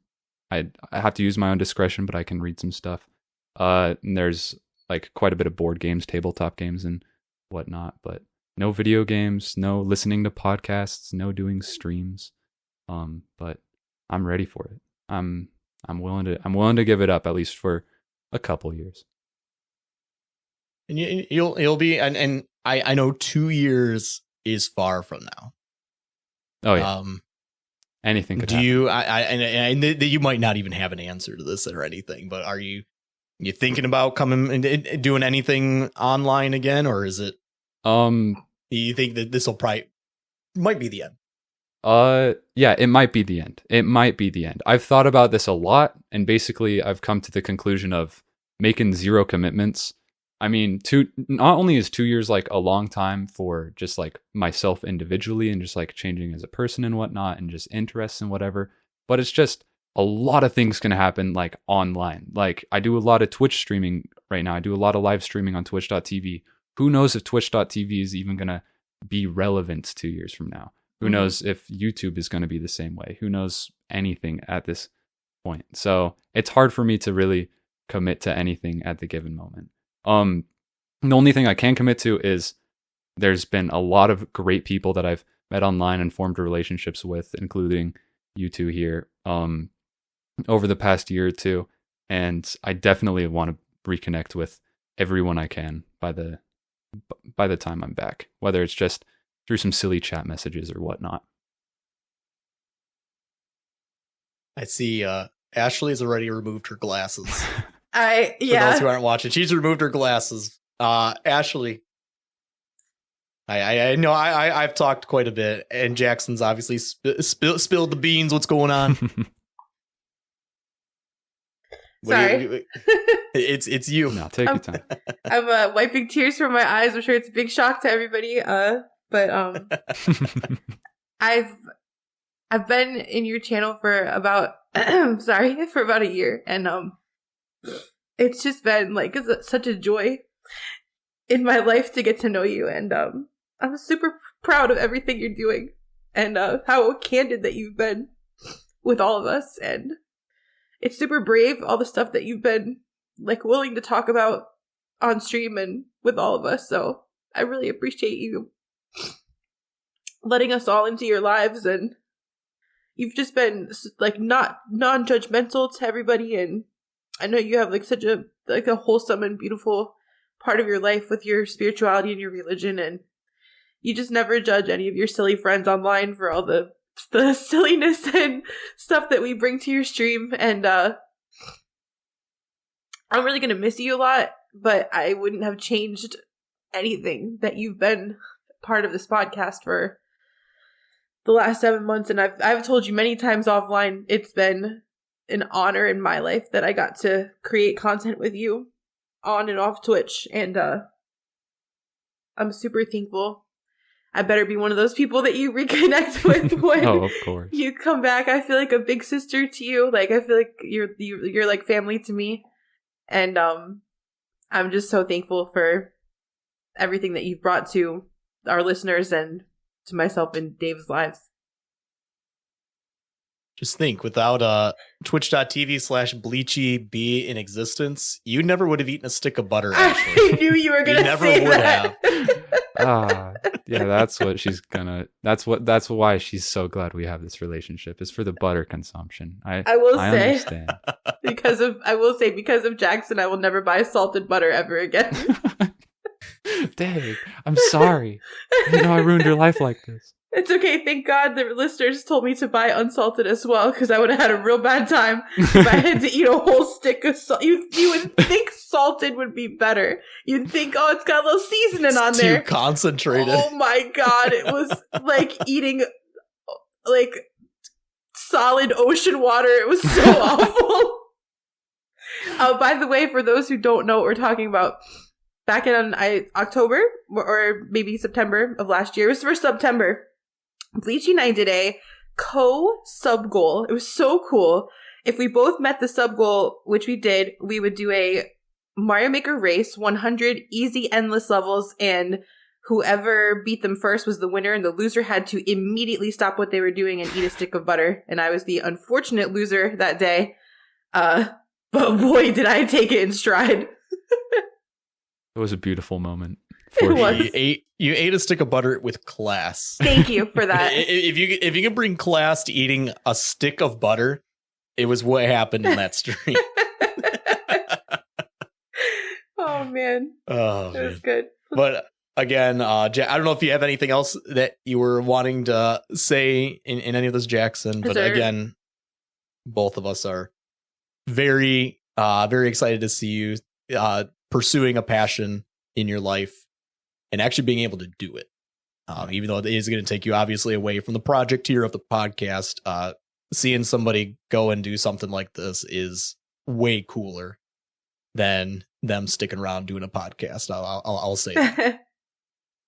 I have to use my own discretion, but I can read some stuff. And there's like quite a bit of board games, tabletop games and whatnot, but no video games, no listening to podcasts, no doing streams. But I'm ready for it. I'm willing to give it up at least for a couple years. And you'll be, and I know 2 years is far from now. Oh yeah. Anything could happen. You might not even have an answer to this or anything, but are you thinking about coming and doing anything online again, or is it? You think that this might be the end? Yeah, it might be the end. It might be the end. I've thought about this a lot, and basically I've come to the conclusion of making zero commitments. I mean, not only is 2 years like a long time for just like myself individually and just like changing as a person and whatnot and just interests and whatever, but it's just a lot of things can happen like online. Like I do a lot of Twitch streaming right now. I do a lot of live streaming on twitch.tv. Who knows if twitch.tv is even going to be relevant 2 years from now? Who knows if YouTube is going to be the same way? Who knows anything at this point? So it's hard for me to really commit to anything at the given moment. The only thing I can commit to is there's been a lot of great people that I've met online and formed relationships with, including you two here, over the past year or two. And I definitely want to reconnect with everyone I can by the time I'm back, whether it's just through some silly chat messages or whatnot. I see Ashley's already removed her glasses. For those who aren't watching, she's removed her glasses. Ashley, I know I've talked quite a bit, and Jackson's obviously spilled the beans. What's going on? Sorry. It's you. No, take your time. I'm wiping tears from my eyes. I'm sure it's a big shock to everybody. But I've been in your channel for about for about a year, and it's just been like such a joy in my life to get to know you, and I'm super proud of everything you're doing and how candid that you've been with all of us, and it's super brave, all the stuff that you've been like willing to talk about on stream and with all of us. So I really appreciate you letting us all into your lives, and you've just been like not non-judgmental to everybody, and I know you have like such a wholesome and beautiful part of your life with your spirituality and your religion, and you just never judge any of your silly friends online for all the silliness and stuff that we bring to your stream. And I'm really gonna miss you a lot, but I wouldn't have changed anything that you've been part of this podcast for the last 7 months. And I've told you many times offline, it's been an honor in my life that I got to create content with you on and off Twitch, and I'm super thankful. I better be one of those people that you reconnect with when oh, of course. You come back. I feel like a big sister to you. Like I feel like you're like family to me, and I'm just so thankful for everything that you've brought to our listeners and to myself and Dave's lives. Just think, without twitch.tv/Bleachy be in existence, you never would have eaten a stick of butter. Actually. I knew you were going to say that. Yeah, that's what she's gonna. That's why she's so glad we have this relationship. Is for the butter consumption. I understand. because of Jackson, I will never buy salted butter ever again. Dang, I'm sorry. I ruined your life like this. It's okay. Thank God the listeners told me to buy unsalted as well, because I would have had a real bad time if I had to eat a whole stick of salt. You would think salted would be better. You'd think, oh, it's got a little seasoning on there. Too concentrated. Oh my God. It was like eating like solid ocean water. It was so awful. By the way, for those who don't know what we're talking about, back in October or maybe September of last year, it was for September, Bleachy and I did a co-sub goal. It was so cool. If we both met the sub goal, which we did, we would do a Mario Maker race, 100 easy endless levels, and whoever beat them first was the winner, and the loser had to immediately stop what they were doing and eat a stick of butter. And I was the unfortunate loser that day. But boy, did I take it in stride. It was a beautiful moment. You ate a stick of butter with class. Thank you for that. If you can bring class to eating a stick of butter, it was what happened in that stream. Oh man, it was good. But again, I don't know if you have anything else that you were wanting to say in any of this, Jackson. But again, both of us are very, very excited to see you pursuing a passion in your life and actually being able to do it. Even though it is going to take you obviously away from the project here of the podcast, seeing somebody go and do something like this is way cooler than them sticking around doing a podcast. I'll say that.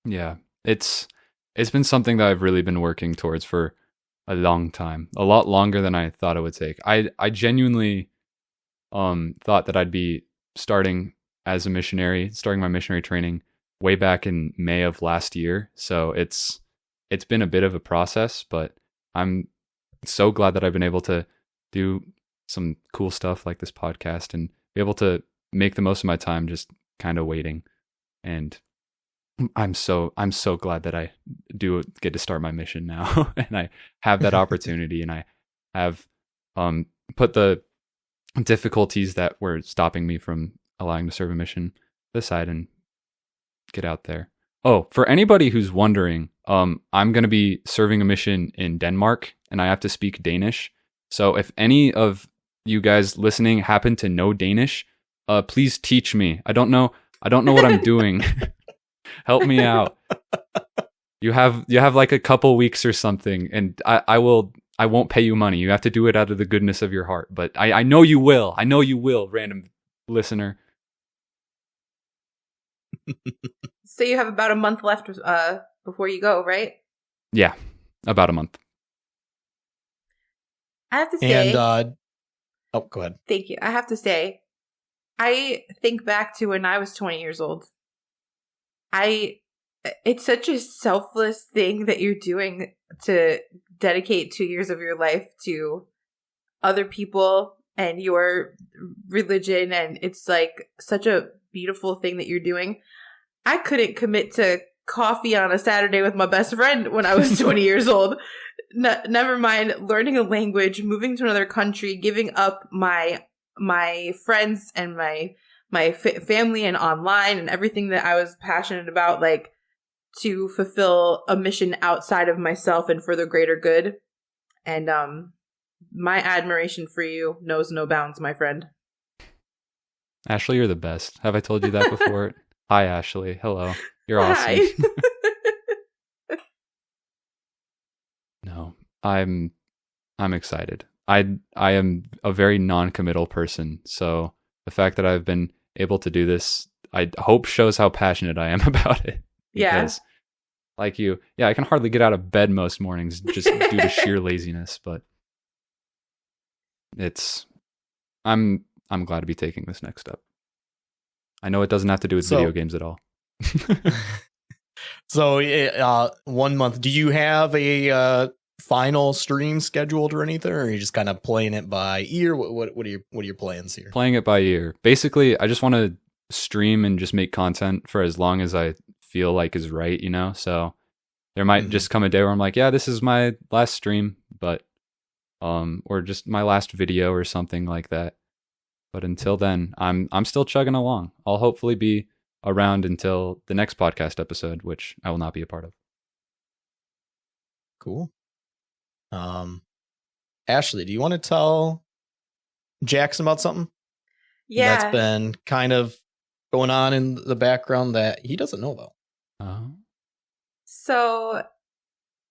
Yeah, it's been something that I've really been working towards for a long time, a lot longer than I thought it would take. I genuinely thought that I'd be starting my missionary training way back in May of last year. So it's been a bit of a process, but I'm so glad that I've been able to do some cool stuff like this podcast and be able to make the most of my time just kind of waiting. And I'm so glad that I do get to start my mission now and I have that opportunity, and I have put the difficulties that were stopping me from allowing to serve a mission aside and get out there. Oh, for anybody who's wondering, I'm going to be serving a mission in Denmark, and I have to speak Danish. So if any of you guys listening happen to know Danish, please teach me. I don't know what I'm doing. Help me out. You have like a couple weeks or something, and I won't pay you money. You have to do it out of the goodness of your heart. But I know you will. I know you will, random listener. So you have about a month left before you go, right? Yeah, about a month. I have to say... And, go ahead. Thank you. I have to say, I think back to when I was 20 years old. It's such a selfless thing that you're doing to dedicate 2 years of your life to other people and your religion. And it's like such a beautiful thing that you're doing. I couldn't commit to coffee on a Saturday with my best friend when I was 20 years old. Never mind learning a language, moving to another country, giving up my friends and my family and online and everything that I was passionate about, like, to fulfill a mission outside of myself and for the greater good. And my admiration for you knows no bounds, my friend. Ashley, you're the best. Have I told you that before? Hi, Ashley. Hello. You're awesome. Hi. No, I'm excited. I am a very non-committal person, so the fact that I've been able to do this, I hope shows how passionate I am about it. Because, like you, I can hardly get out of bed most mornings just due to sheer laziness. But I'm glad to be taking this next step. I know it doesn't have to do with video games at all. So 1 month. Do you have a final stream scheduled or anything, or are you just kind of playing it by ear? What are your plans here? Playing it by ear. Basically, I just want to stream and just make content for as long as I feel like is right, you know? So there might just come a day where I'm like, yeah, this is my last stream, but or just my last video or something like that. But until then, I'm still chugging along. I'll hopefully be around until the next podcast episode, which I will not be a part of. Cool. Ashley, do you want to tell Jackson about something? Yeah. That's been kind of going on in the background that he doesn't know about. So,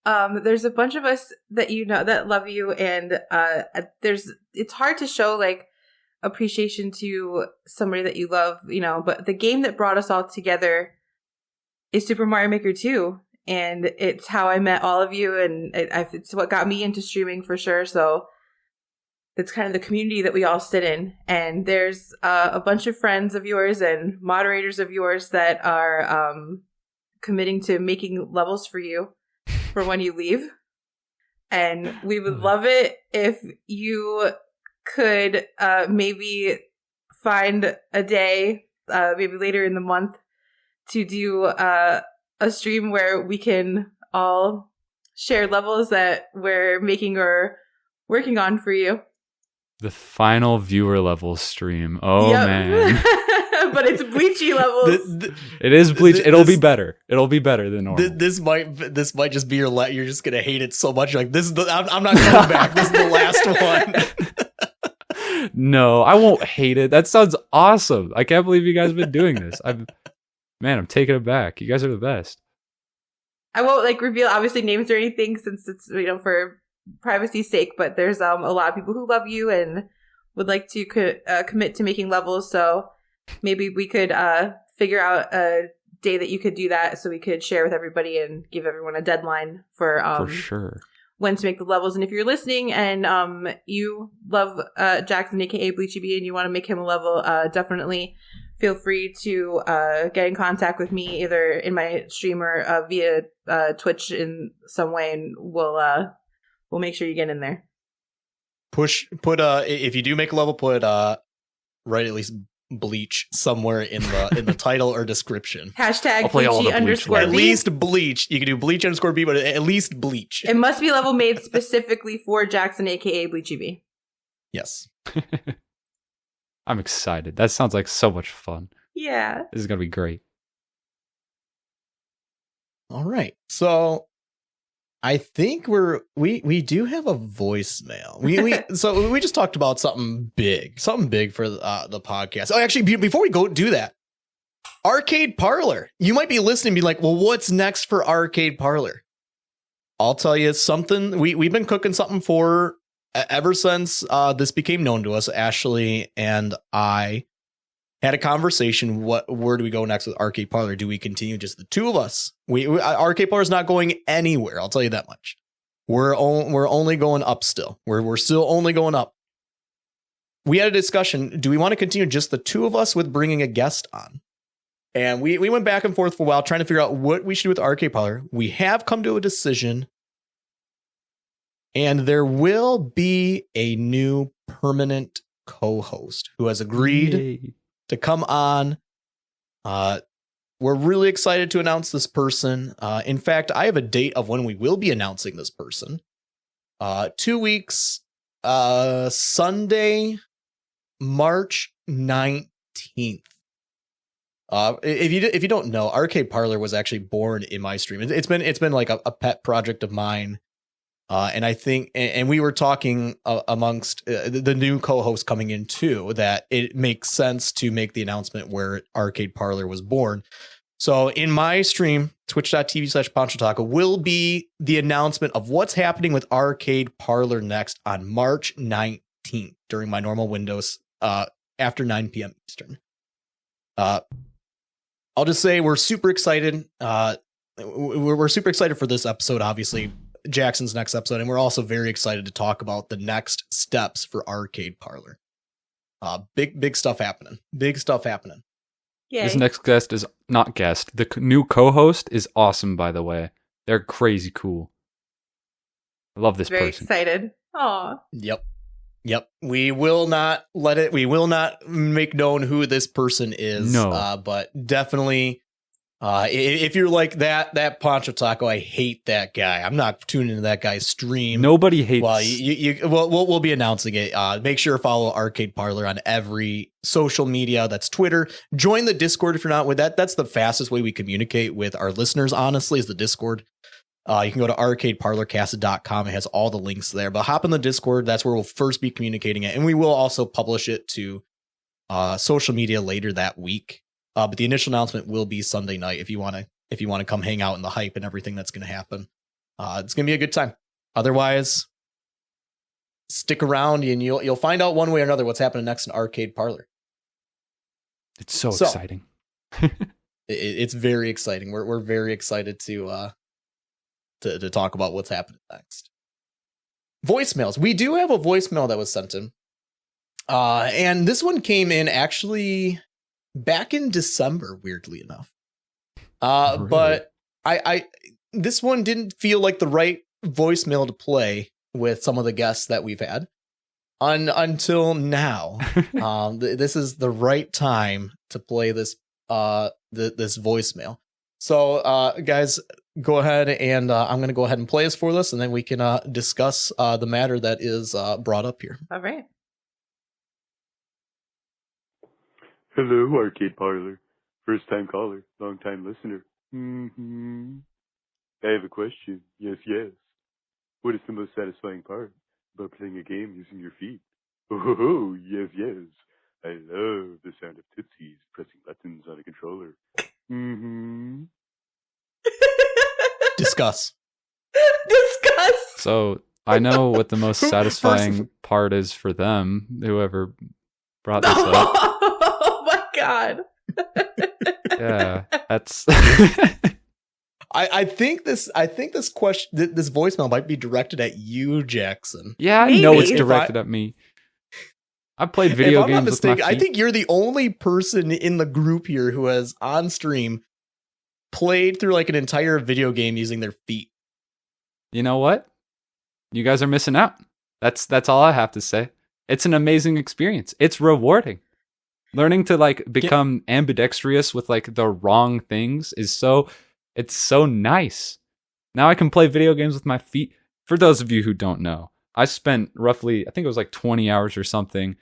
there's a bunch of us that you know that love you, and it's hard to show like appreciation to somebody that you love, you know, but the game that brought us all together is Super Mario Maker 2, and it's how I met all of you, and it's what got me into streaming for sure. So it's kind of the community that we all sit in, and there's a bunch of friends of yours and moderators of yours that are committing to making levels for you for when you leave, and we would love it if you could maybe find a day, maybe later in the month, to do a stream where we can all share levels that we're making or working on for you. The final viewer level stream. Oh, yep. Man. But it's Bleachy levels. It is Bleachy. It'll be better. It'll be better than normal. This might just be you're just gonna hate it so much. Like, this is I'm not coming back. This is the last one. No, I won't hate it. That sounds awesome. I can't believe you guys have been doing this. I'm taking it back. You guys are the best. I won't reveal obviously names or anything since it's for privacy's sake. But there's a lot of people who love you and would like to commit to making levels. So maybe we could figure out a day that you could do that so we could share with everybody and give everyone a deadline for sure. When to make the levels. And if you're listening and you love Jackson, aka Bleachy B, and you want to make him a level, definitely feel free to get in contact with me either in my stream or via Twitch in some way, and we'll make sure you get in there. If you do make a level, write at least Bleach somewhere in the title or description. Hashtag Bleachy _B. At least Bleach. You can do Bleach _B, but at least Bleach. It must be a level made specifically for Jackson, aka Bleachy B. Yes. I'm excited. That sounds like so much fun. Yeah. This is going to be great. All right. So I think we do have a voicemail. So we just talked about something big for the podcast. Oh, actually, before we go do that, Arcade Parlor. You might be listening and be like, well, what's next for Arcade Parlor? I'll tell you something. We've been cooking something for ever since this became known to us. Ashley and I had a conversation. Where do we go next with Arcade Parlor? Do we continue just the two of us? Arcade Parlor is not going anywhere. I'll tell you that much. We're only going up still. We're still only going up. We had a discussion. Do we want to continue just the two of us with bringing a guest on? And we went back and forth for a while trying to figure out what we should do with Arcade Parlor. We have come to a decision. And there will be a new permanent co-host who has agreed to come on. We're really excited to announce this person. In fact, I have a date of when we will be announcing this person. 2 weeks, Sunday, March 19th. If you don't know, Arcade Parlor was actually born in my stream. It's been like a pet project of mine. And I think, and we were talking amongst the new co-host coming in too, that it makes sense to make the announcement where Arcade Parlor was born. So in my stream, twitch.tv/Pancho Taco will be the announcement of what's happening with Arcade Parlor next on March 19th during my normal windows after 9 p.m. Eastern. I'll just say we're super excited. We're super excited for this episode, obviously. Jackson's next episode, and we're also very excited to talk about the next steps for Arcade Parlor. Big stuff happening. Yay. This next guest is not guest. The new co-host is awesome, by the way. They're crazy cool. I love this very person. Excited. Aw. Yep. We will not make known who this person is. No. But definitely, if you're like that Pancho Taco, I hate that guy. I'm not tuning into that guy's stream. Nobody hates. Well, we'll be announcing it. Make sure to follow Arcade Parlor on every social media. That's Twitter. Join the Discord if you're not with that. That's the fastest way we communicate with our listeners. Honestly, is the Discord. You can go to arcadeparlorcast.com. It has all the links there. But hop in the Discord. That's where we'll first be communicating it, and we will also publish it to social media later that week. But the initial announcement will be Sunday night if you want to come hang out in the hype and everything that's going to happen. It's going to be a good time. Otherwise, stick around and you'll find out one way or another what's happening next in Arcade Parlor. It's so exciting. It's very exciting. We're very excited to talk about what's happening next. Voicemails. We do have a voicemail that was sent in. And this one came in actually back in December, weirdly enough. Really? But I this one didn't feel like the right voicemail to play with some of the guests that we've had until now. This is the right time to play this this voicemail. So guys, go ahead and I'm going to go ahead and play this for this, and then we can discuss the matter that is brought up here. All right. Hello, Arcade Parlor. First time caller, long time listener. I have a question. Yes. What is the most satisfying part about playing a game using your feet? Oh, yes. I love the sound of tootsies pressing buttons on a controller. Discuss. So I know what the most satisfying part is for them, whoever brought this up. Oh my God. Yeah, that's. I think this question, this voicemail might be directed at you, Jackson. Yeah, I Maybe. know it's If directed at me. I played video if I'm not games with my mistaken, feet. I think you're the only person in the group here who has on stream played through like an entire video game using their feet. You know what? You guys are missing out. That's all I have to say. It's an amazing experience. It's rewarding. Learning to like become ambidextrous with like the wrong things it's so nice. Now I can play video games with my feet. For those of you who don't know, I spent roughly, I think it was like 20 hours or something,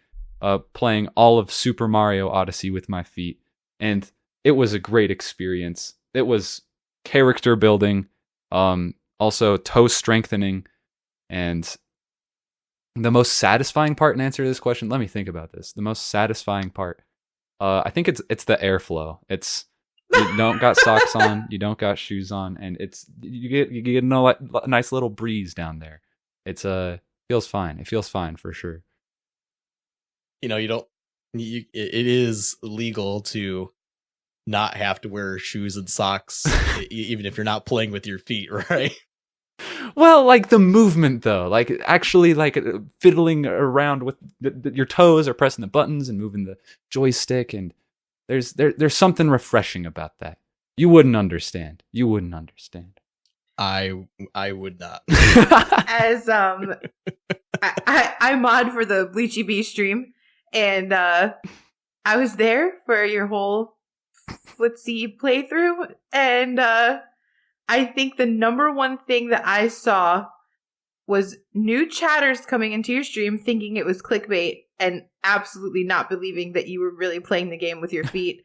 playing all of Super Mario Odyssey with my feet. And it was a great experience. It was character building, also toe strengthening, and the most satisfying part in answer to this question, let me think about this. The most satisfying part, I think it's the airflow. It's you don't got socks on, you don't got shoes on, and you get a nice little breeze down there. It's feels fine. It feels fine for sure. You know, it is legal to not have to wear shoes and socks, even if you're not playing with your feet, right? Well, like the movement though, like actually like fiddling around with your toes or pressing the buttons and moving the joystick, and there's something refreshing about that. You wouldn't understand. I would not. As I mod for the Bleachy B stream, and I was there for your whole footsie playthrough, and I think the number one thing that I saw was new chatters coming into your stream thinking it was clickbait and absolutely not believing that you were really playing the game with your feet,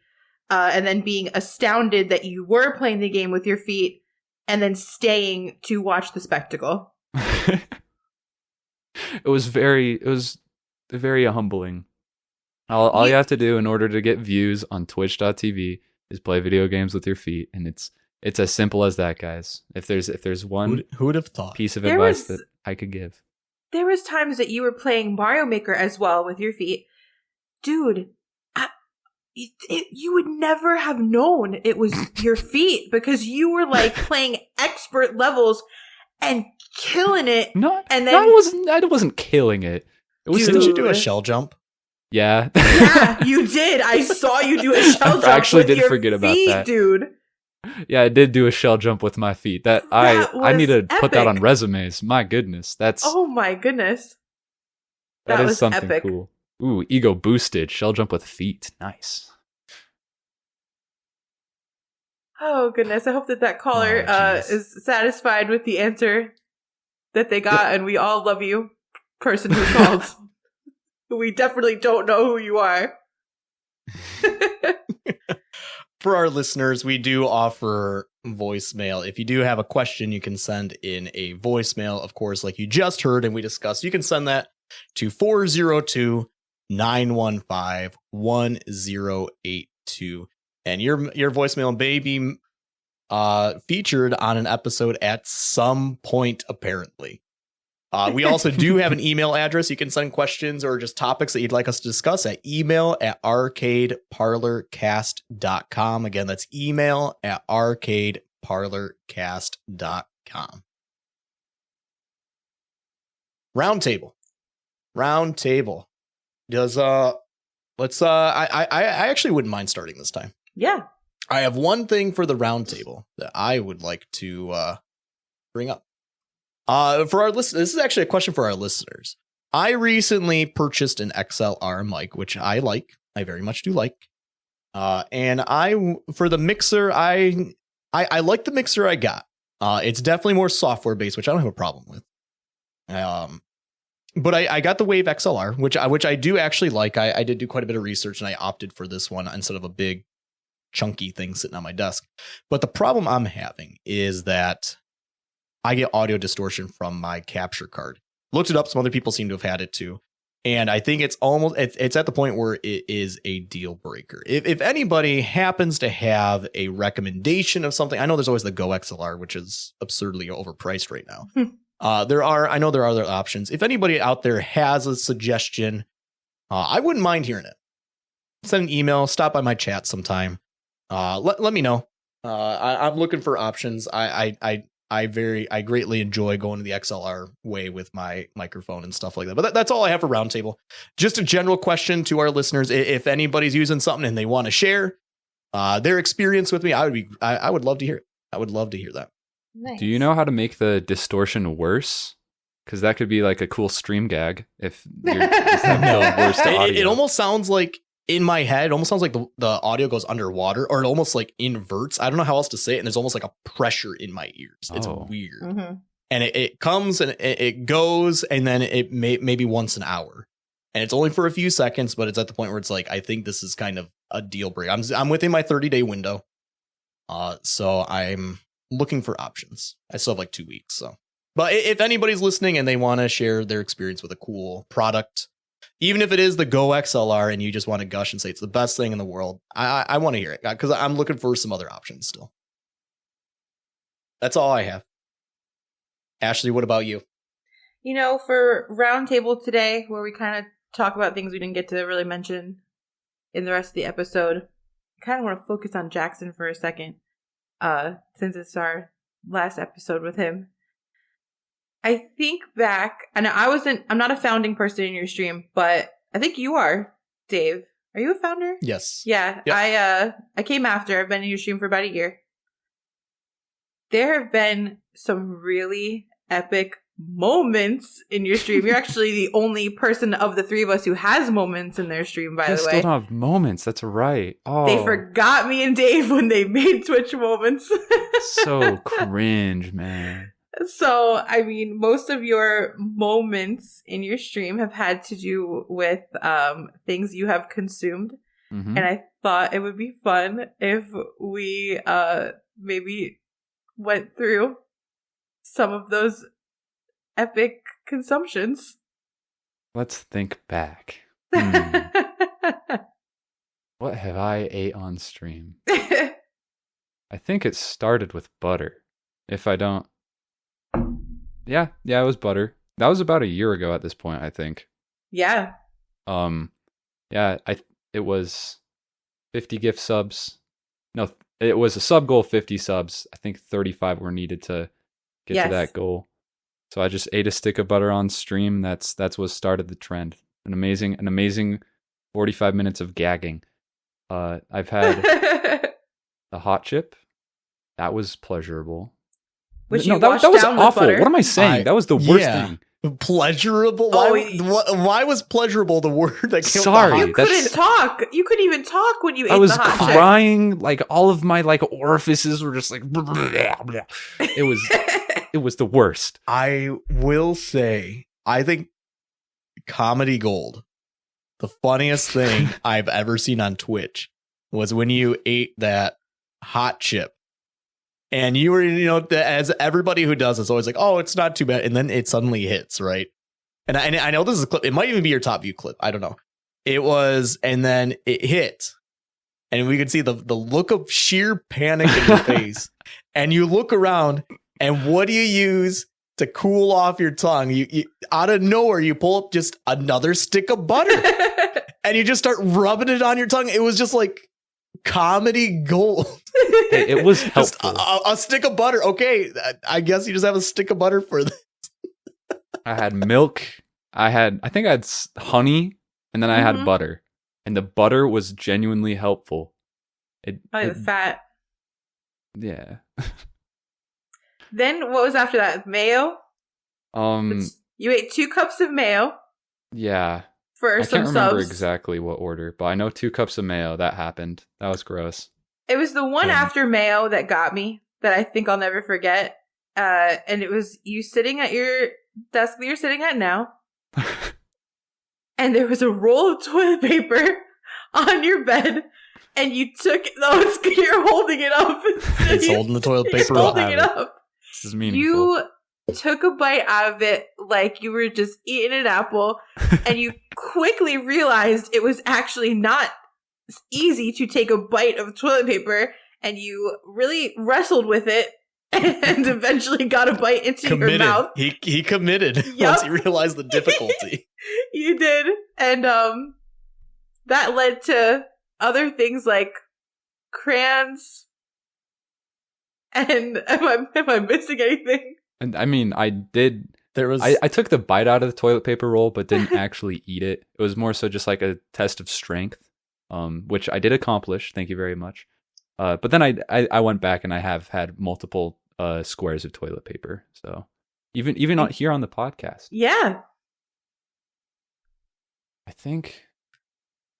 and then being astounded that you were playing the game with your feet, and then staying to watch the spectacle. It was very humbling. All you have to do in order to get views on twitch.tv is play video games with your feet, and it's as simple as that, guys. If there's one who would have thought piece of advice that I could give. There was times that you were playing Mario Maker as well with your feet. Dude, you would never have known it was your feet because you were like playing expert levels and killing it. No, and then I wasn't killing it. It was Didn't you do a shell jump? Yeah. Yeah, you did. I saw you do a shell jump. I actually with did your forget about feet, that, dude. Yeah, I did do a shell jump with my feet. That I need to was put that on epic. resumes. My goodness, Oh my goodness. that That is was something epic. cool. Ooh, ego boosted shell jump with feet. Nice. Oh goodness. I hope that caller Oh, jeez. is satisfied with the answer that they got, and we all love you, person who called. We definitely don't know who you are. For our listeners, we do offer voicemail. If you do have a question, you can send in a voicemail, of course, like you just heard and we discussed. You can send that to 402-915-1082. And your voicemail may be featured on an episode at some point, apparently. We also do have an email address. You can send questions or just topics that you'd like us to discuss at email@arcadeparlorcast.com. Again, that's email@arcadeparlorcast.com. Roundtable. Does let's I actually wouldn't mind starting this time. Yeah. I have one thing for the roundtable that I would like to bring up. For our listeners, this is actually a question for our listeners. I recently purchased an XLR mic, which I like. I very much do like. And for the mixer, I like the mixer I got. It's definitely more software based, which I don't have a problem with. But I got the Wave XLR, which I do actually like. I did do quite a bit of research, and I opted for this one instead of a big chunky thing sitting on my desk. But the problem I'm having is that I get audio distortion from my capture card. Looked it up. Some other people seem to have had it too. And I think it's at the point where it is a deal breaker. If anybody happens to have a recommendation of something, I know there's always the Go XLR, which is absurdly overpriced right now. I know there are other options. If anybody out there has a suggestion, I wouldn't mind hearing it. send an email, stop by my chat sometime. Let me know. I'm looking for options. I greatly enjoy going to the XLR way with my microphone and stuff like that. But that's all I have for Roundtable. Just a general question to our listeners: if anybody's using something and they want to share their experience with me, I would love to hear it. I would love to hear that. Nice. Do you know how to make the distortion worse? Because that could be like a cool stream gag if you're just having the worst audio. It almost sounds like, in my head, it almost sounds like the audio goes underwater, or it almost like inverts. I don't know how else to say it. And there's almost like a pressure in my ears. It's weird. Mm-hmm. And it comes and it goes, and then it maybe once an hour. And it's only for a few seconds, but it's at the point where it's like, I think this is kind of a deal breaker. I'm within my 30-day window. So I'm looking for options. I still have like 2 weeks. So, but if anybody's listening and they want to share their experience with a cool product, even if it is the Go XLR and you just want to gush and say it's the best thing in the world, I want to hear it, because I'm looking for some other options still. That's all I have. Ashley, what about you? You know, for Roundtable today, where we kind of talk about things we didn't get to really mention in the rest of the episode, I kind of want to focus on Jackson for a second, since it's our last episode with him. I think back, and I'm not a founding person in your stream, but I think you are, Dave. Are you a founder? Yes. Yeah. Yep. I came after. I've been in your stream for about a year. There have been some really epic moments in your stream. You're actually the only person of the three of us who has moments in their stream, by the way. I still don't have moments. That's right. Oh, they forgot me and Dave when they made Twitch moments. So cringe, man. So, I mean, most of your moments in your stream have had to do with things you have consumed. Mm-hmm. And I thought it would be fun if we maybe went through some of those epic consumptions. Let's think back. What have I ate on stream? I think it started with butter. If I don't... Yeah, it was butter. That was about a year ago at this point, I think. Yeah. It was 50 gift subs. No, it was a sub goal 50 subs. I think 35 were needed to get to that goal. So I just ate a stick of butter on stream. That's what started the trend. An amazing 45 minutes of gagging. I've had a hot chip. That was pleasurable. That was awful. What am I saying? That was the worst thing. Pleasurable? Why was pleasurable the word that came Sorry, you couldn't talk. You couldn't even talk when you ate the hot chip. I was crying. Like, all of my orifices were just like... It was the worst. I will say, I think comedy gold, the funniest thing I've ever seen on Twitch, was when you ate that hot chip. And you were, as everybody who does, it's always like, oh, it's not too bad. And then it suddenly hits, right? And I know this is a clip. It might even be your top view clip. I don't know. It was, and then it hit. And we could see the look of sheer panic in your face. And you look around, and what do you use to cool off your tongue? You out of nowhere, you pull up just another stick of butter. And you just start rubbing it on your tongue. It was just like comedy gold. It was helpful. A stick of butter. Okay, I guess you just have a stick of butter for this. I had milk. I think I had honey, and then I had butter. And the butter was genuinely helpful. The fat. Yeah. Then what was after that? Mayo? You ate 2 cups of mayo. Yeah. For I some can't remember subs. exactly what order, but I know 2 cups of mayo. That happened. That was gross. It was the one after mayo that got me, that I think I'll never forget. And it was you sitting at your desk that you're sitting at now. And there was a roll of toilet paper on your bed. And you took it. Oh, you're holding it up. It's holding the toilet paper up. Holding it up. This is meaningful. You took a bite out of it like you were just eating an apple. And you quickly realized it was actually not easy to take a bite of toilet paper, and you really wrestled with it and eventually got a bite into your mouth. He committed once he realized the difficulty. You did. And that led to other things like crayons. And am I missing anything? And I mean, I did. There was I took the bite out of the toilet paper roll, but didn't actually eat it. It was more so just like a test of strength, which I did accomplish. Thank you very much. But then I went back and I have had multiple squares of toilet paper. So even on here on the podcast. Yeah. I think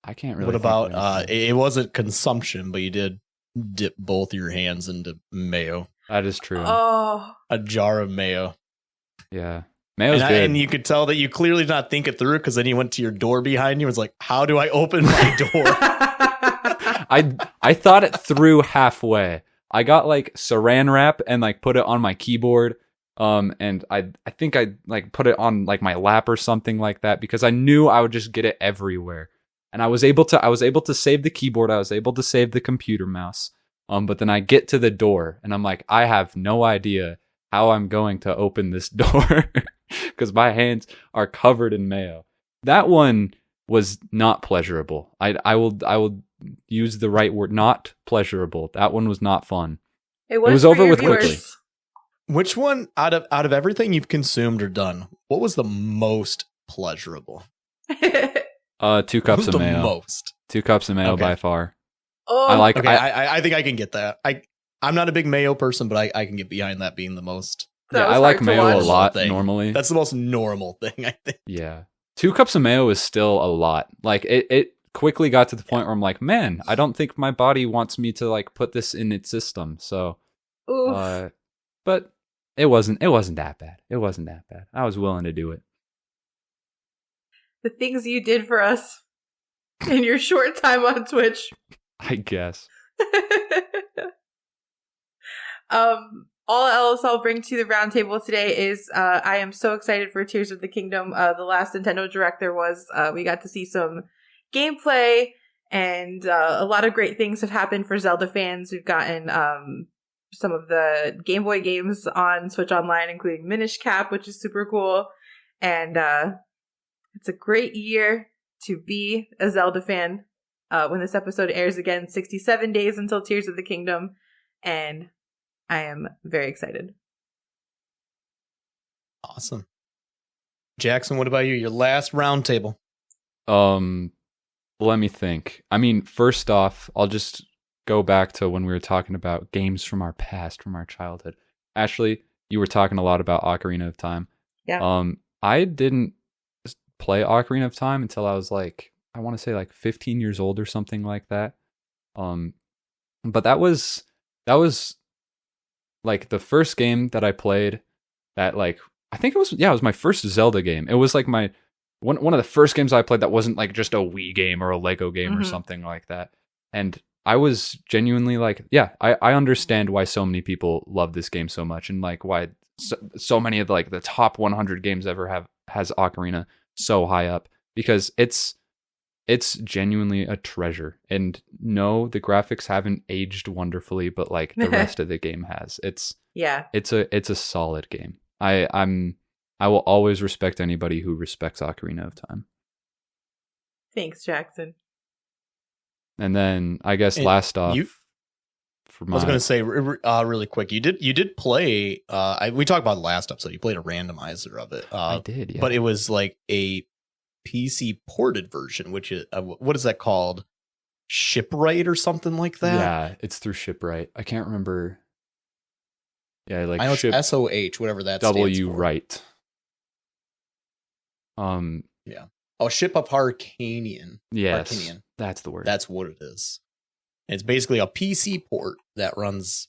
I can't really. What think about of anything. it wasn't consumption, but you did dip both your hands into mayo. That is true. Oh. A jar of mayo. Yeah. Mayo's good. And you could tell that you clearly did not think it through because then you went to your door behind you and was like, how do I open my door? I thought it through halfway. I got like saran wrap and like put it on my keyboard. And I think I like put it on like my lap or something like that because I knew I would just get it everywhere. And I was able to save the keyboard. I was able to save the computer mouse. But then I get to the door and I'm like, I have no idea how I'm going to open this door because my hands are covered in mayo. That one was not pleasurable. I will use the right word, not pleasurable. That one was not fun. It was over for your with viewers. quickly. Which one out of everything you've consumed or done, what was the most pleasurable? 2 cups of the mayo. Most. 2 cups of mayo Okay. by far. Oh, I like. Okay, I think I can get that. I'm not a big mayo person, but I can get behind that being the most. that Yeah, was I like hard to mayo a watch. lot Thing. normally. That's the most normal thing, I think. Yeah. 2 cups of mayo is still a lot. Like it quickly got to the point where I'm like, man, I don't think my body wants me to like put this in its system. So, Oof. but it wasn't that bad. It wasn't that bad. I was willing to do it. The things you did for us in your short time on Twitch. I guess. All else I'll bring to the roundtable today is I am so excited for Tears of the Kingdom. The last Nintendo Direct there was, we got to see some gameplay, and a lot of great things have happened for Zelda fans. We've gotten some of the Game Boy games on Switch Online, including Minish Cap, which is super cool. And it's a great year to be a Zelda fan. When this episode airs again, 67 days until Tears of the Kingdom, and I am very excited. Awesome. Jackson, what about you? Your last roundtable. Let me think. I mean, first off, I'll just go back to when we were talking about games from our past, from our childhood. Ashley, you were talking a lot about Ocarina of Time. Yeah. I didn't play Ocarina of Time until I was like, I want to say like 15 years old or something like that. But that was like the first game that I played that like, I think it was my first Zelda game. It was like my one of the first games I played that wasn't like just a Wii game or a Lego game or something like that. And I was genuinely like, yeah, I understand why so many people love this game so much, and like why so many of like the top 100 games ever has Ocarina so high up, because it's genuinely a treasure. And no, the graphics haven't aged wonderfully, but like the rest of the game has. It's a solid game. I will always respect anybody who respects Ocarina of Time. Thanks, Jackson. And then I guess last off, I was going to say really quick, you did play. We talked about it last episode. You played a randomizer of it. I did, yeah. But it was like a PC ported version, which is what is that called? Shipwright or something like that? Yeah, it's through Shipwright. I can't remember. Yeah, like I know it's SOH, whatever that W stands for. right. Yeah. Oh, Ship of Harkanian. Yes, Harkanian. that's the word. That's what it is. It's basically a PC port that runs.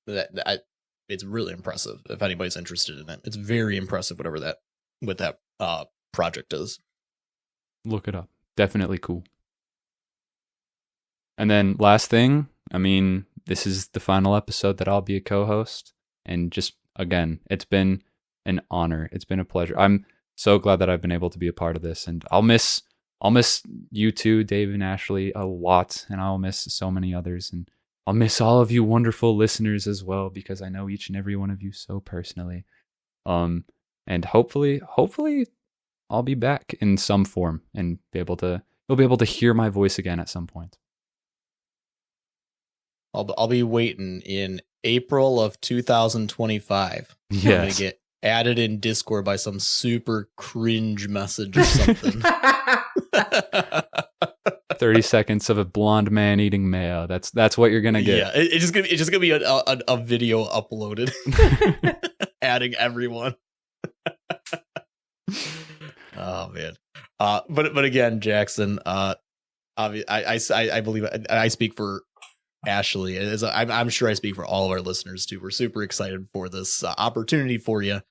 It's really impressive. If anybody's interested in it, it's very impressive. Whatever that project is. Look it up. Definitely cool. And then last thing, I mean, this is the final episode that I'll be a co-host, and just again, it's been an honor. It's been a pleasure. I'm so glad that I've been able to be a part of this, and I'll miss you two, Dave and Ashley, a lot, and I'll miss so many others, and I'll miss all of you wonderful listeners as well, because I know each and every one of you so personally. And hopefully I'll be back in some form and be able to you'll be able to hear my voice again at some point. I'll be waiting in April of 2025. I'm gonna Yes. get added in Discord by some super cringe message or something. 30 seconds of a blonde man eating mayo. That's what you're gonna get. Yeah, it's just gonna be a video uploaded, adding everyone. Oh man, but again, Jackson, I believe I speak for Ashley. I'm sure I speak for all of our listeners too. We're super excited for this opportunity for you.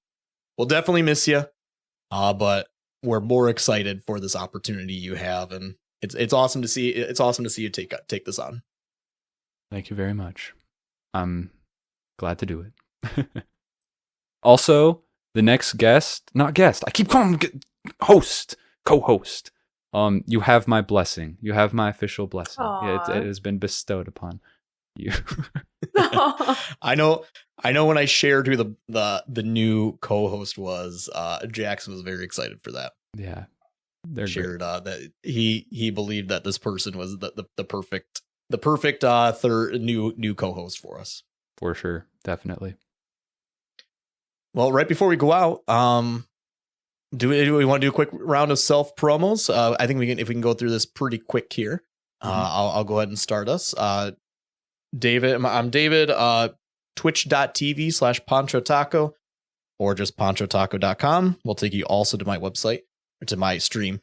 We'll definitely miss you, but we're more excited for this opportunity you have, and it's awesome to see. It's awesome to see you take this on. Thank you very much. I'm glad to do it. Also, the next not guest. I keep calling him co-host. You have my blessing. You have my official blessing. Yeah, it has been bestowed upon you. I know when I shared who the new co-host was, Jackson was very excited for that. Yeah. They're shared that he believed that this person was the perfect third new co-host for us. For sure. Definitely. Well, right before we go out, do we want to do a quick round of self promos? I think if we can go through this pretty quick here. I'll go ahead and start us. David, I'm David, twitch.tv/PanchoTaco or just panchotaco.com. We'll take you also to my website or to my stream.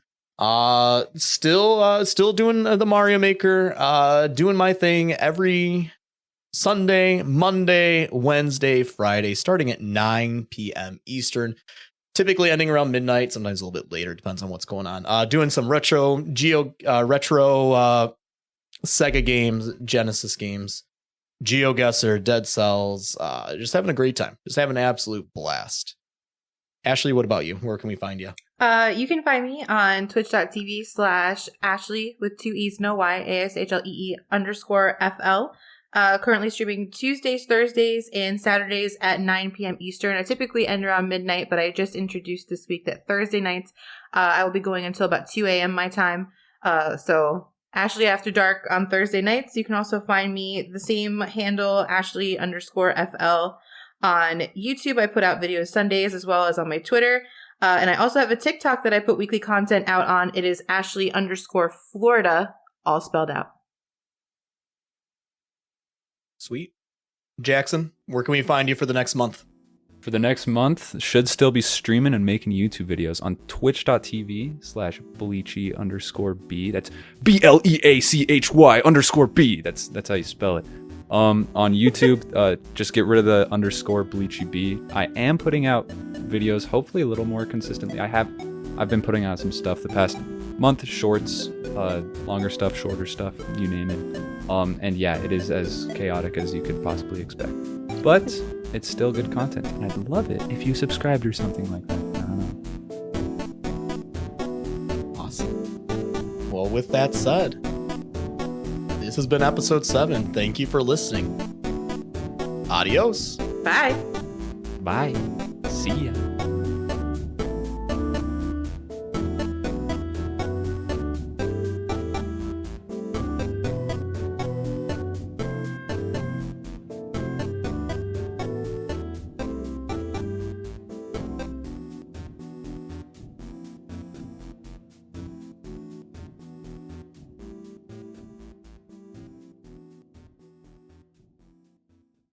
Still doing the Mario Maker, doing my thing every Sunday, Monday, Wednesday, Friday, starting at 9 p.m. Eastern. Typically ending around midnight, sometimes a little bit later, depends on what's going on. Doing some retro Sega games, Genesis games, GeoGuessr, Dead Cells, just having a great time. Just having an absolute blast. Ashley, what about you? Where can we find you? You can find me on twitch.tv/Ashley with 2 E's, no Y, ASHLEE_FL. Currently streaming Tuesdays, Thursdays, and Saturdays at 9 p.m. Eastern. I typically end around midnight, but I just introduced this week that Thursday nights, I will be going until about 2 a.m. my time. So Ashley After Dark on Thursday nights. You can also find me the same handle, Ashley_FL, on YouTube. I put out videos Sundays as well as on my Twitter. And I also have a TikTok that I put weekly content out on. It is Ashley_Florida, all spelled out. Sweet. Jackson, where can we find you for the next month? For the next month, should still be streaming and making YouTube videos on twitch.tv/Bleachy_B. That's BLEACHY_B. That's how you spell it. On YouTube, just get rid of the _BleachyB. I am putting out videos, hopefully a little more consistently. I've been putting out some stuff the past month, shorts, longer stuff, shorter stuff, you name it. And yeah, it is as chaotic as you could possibly expect. But it's still good content, and I'd love it if you subscribed or something like that. I don't know. Awesome. Well, with that said, this has been episode 7. Thank you for listening. Adios. Bye. Bye. See ya.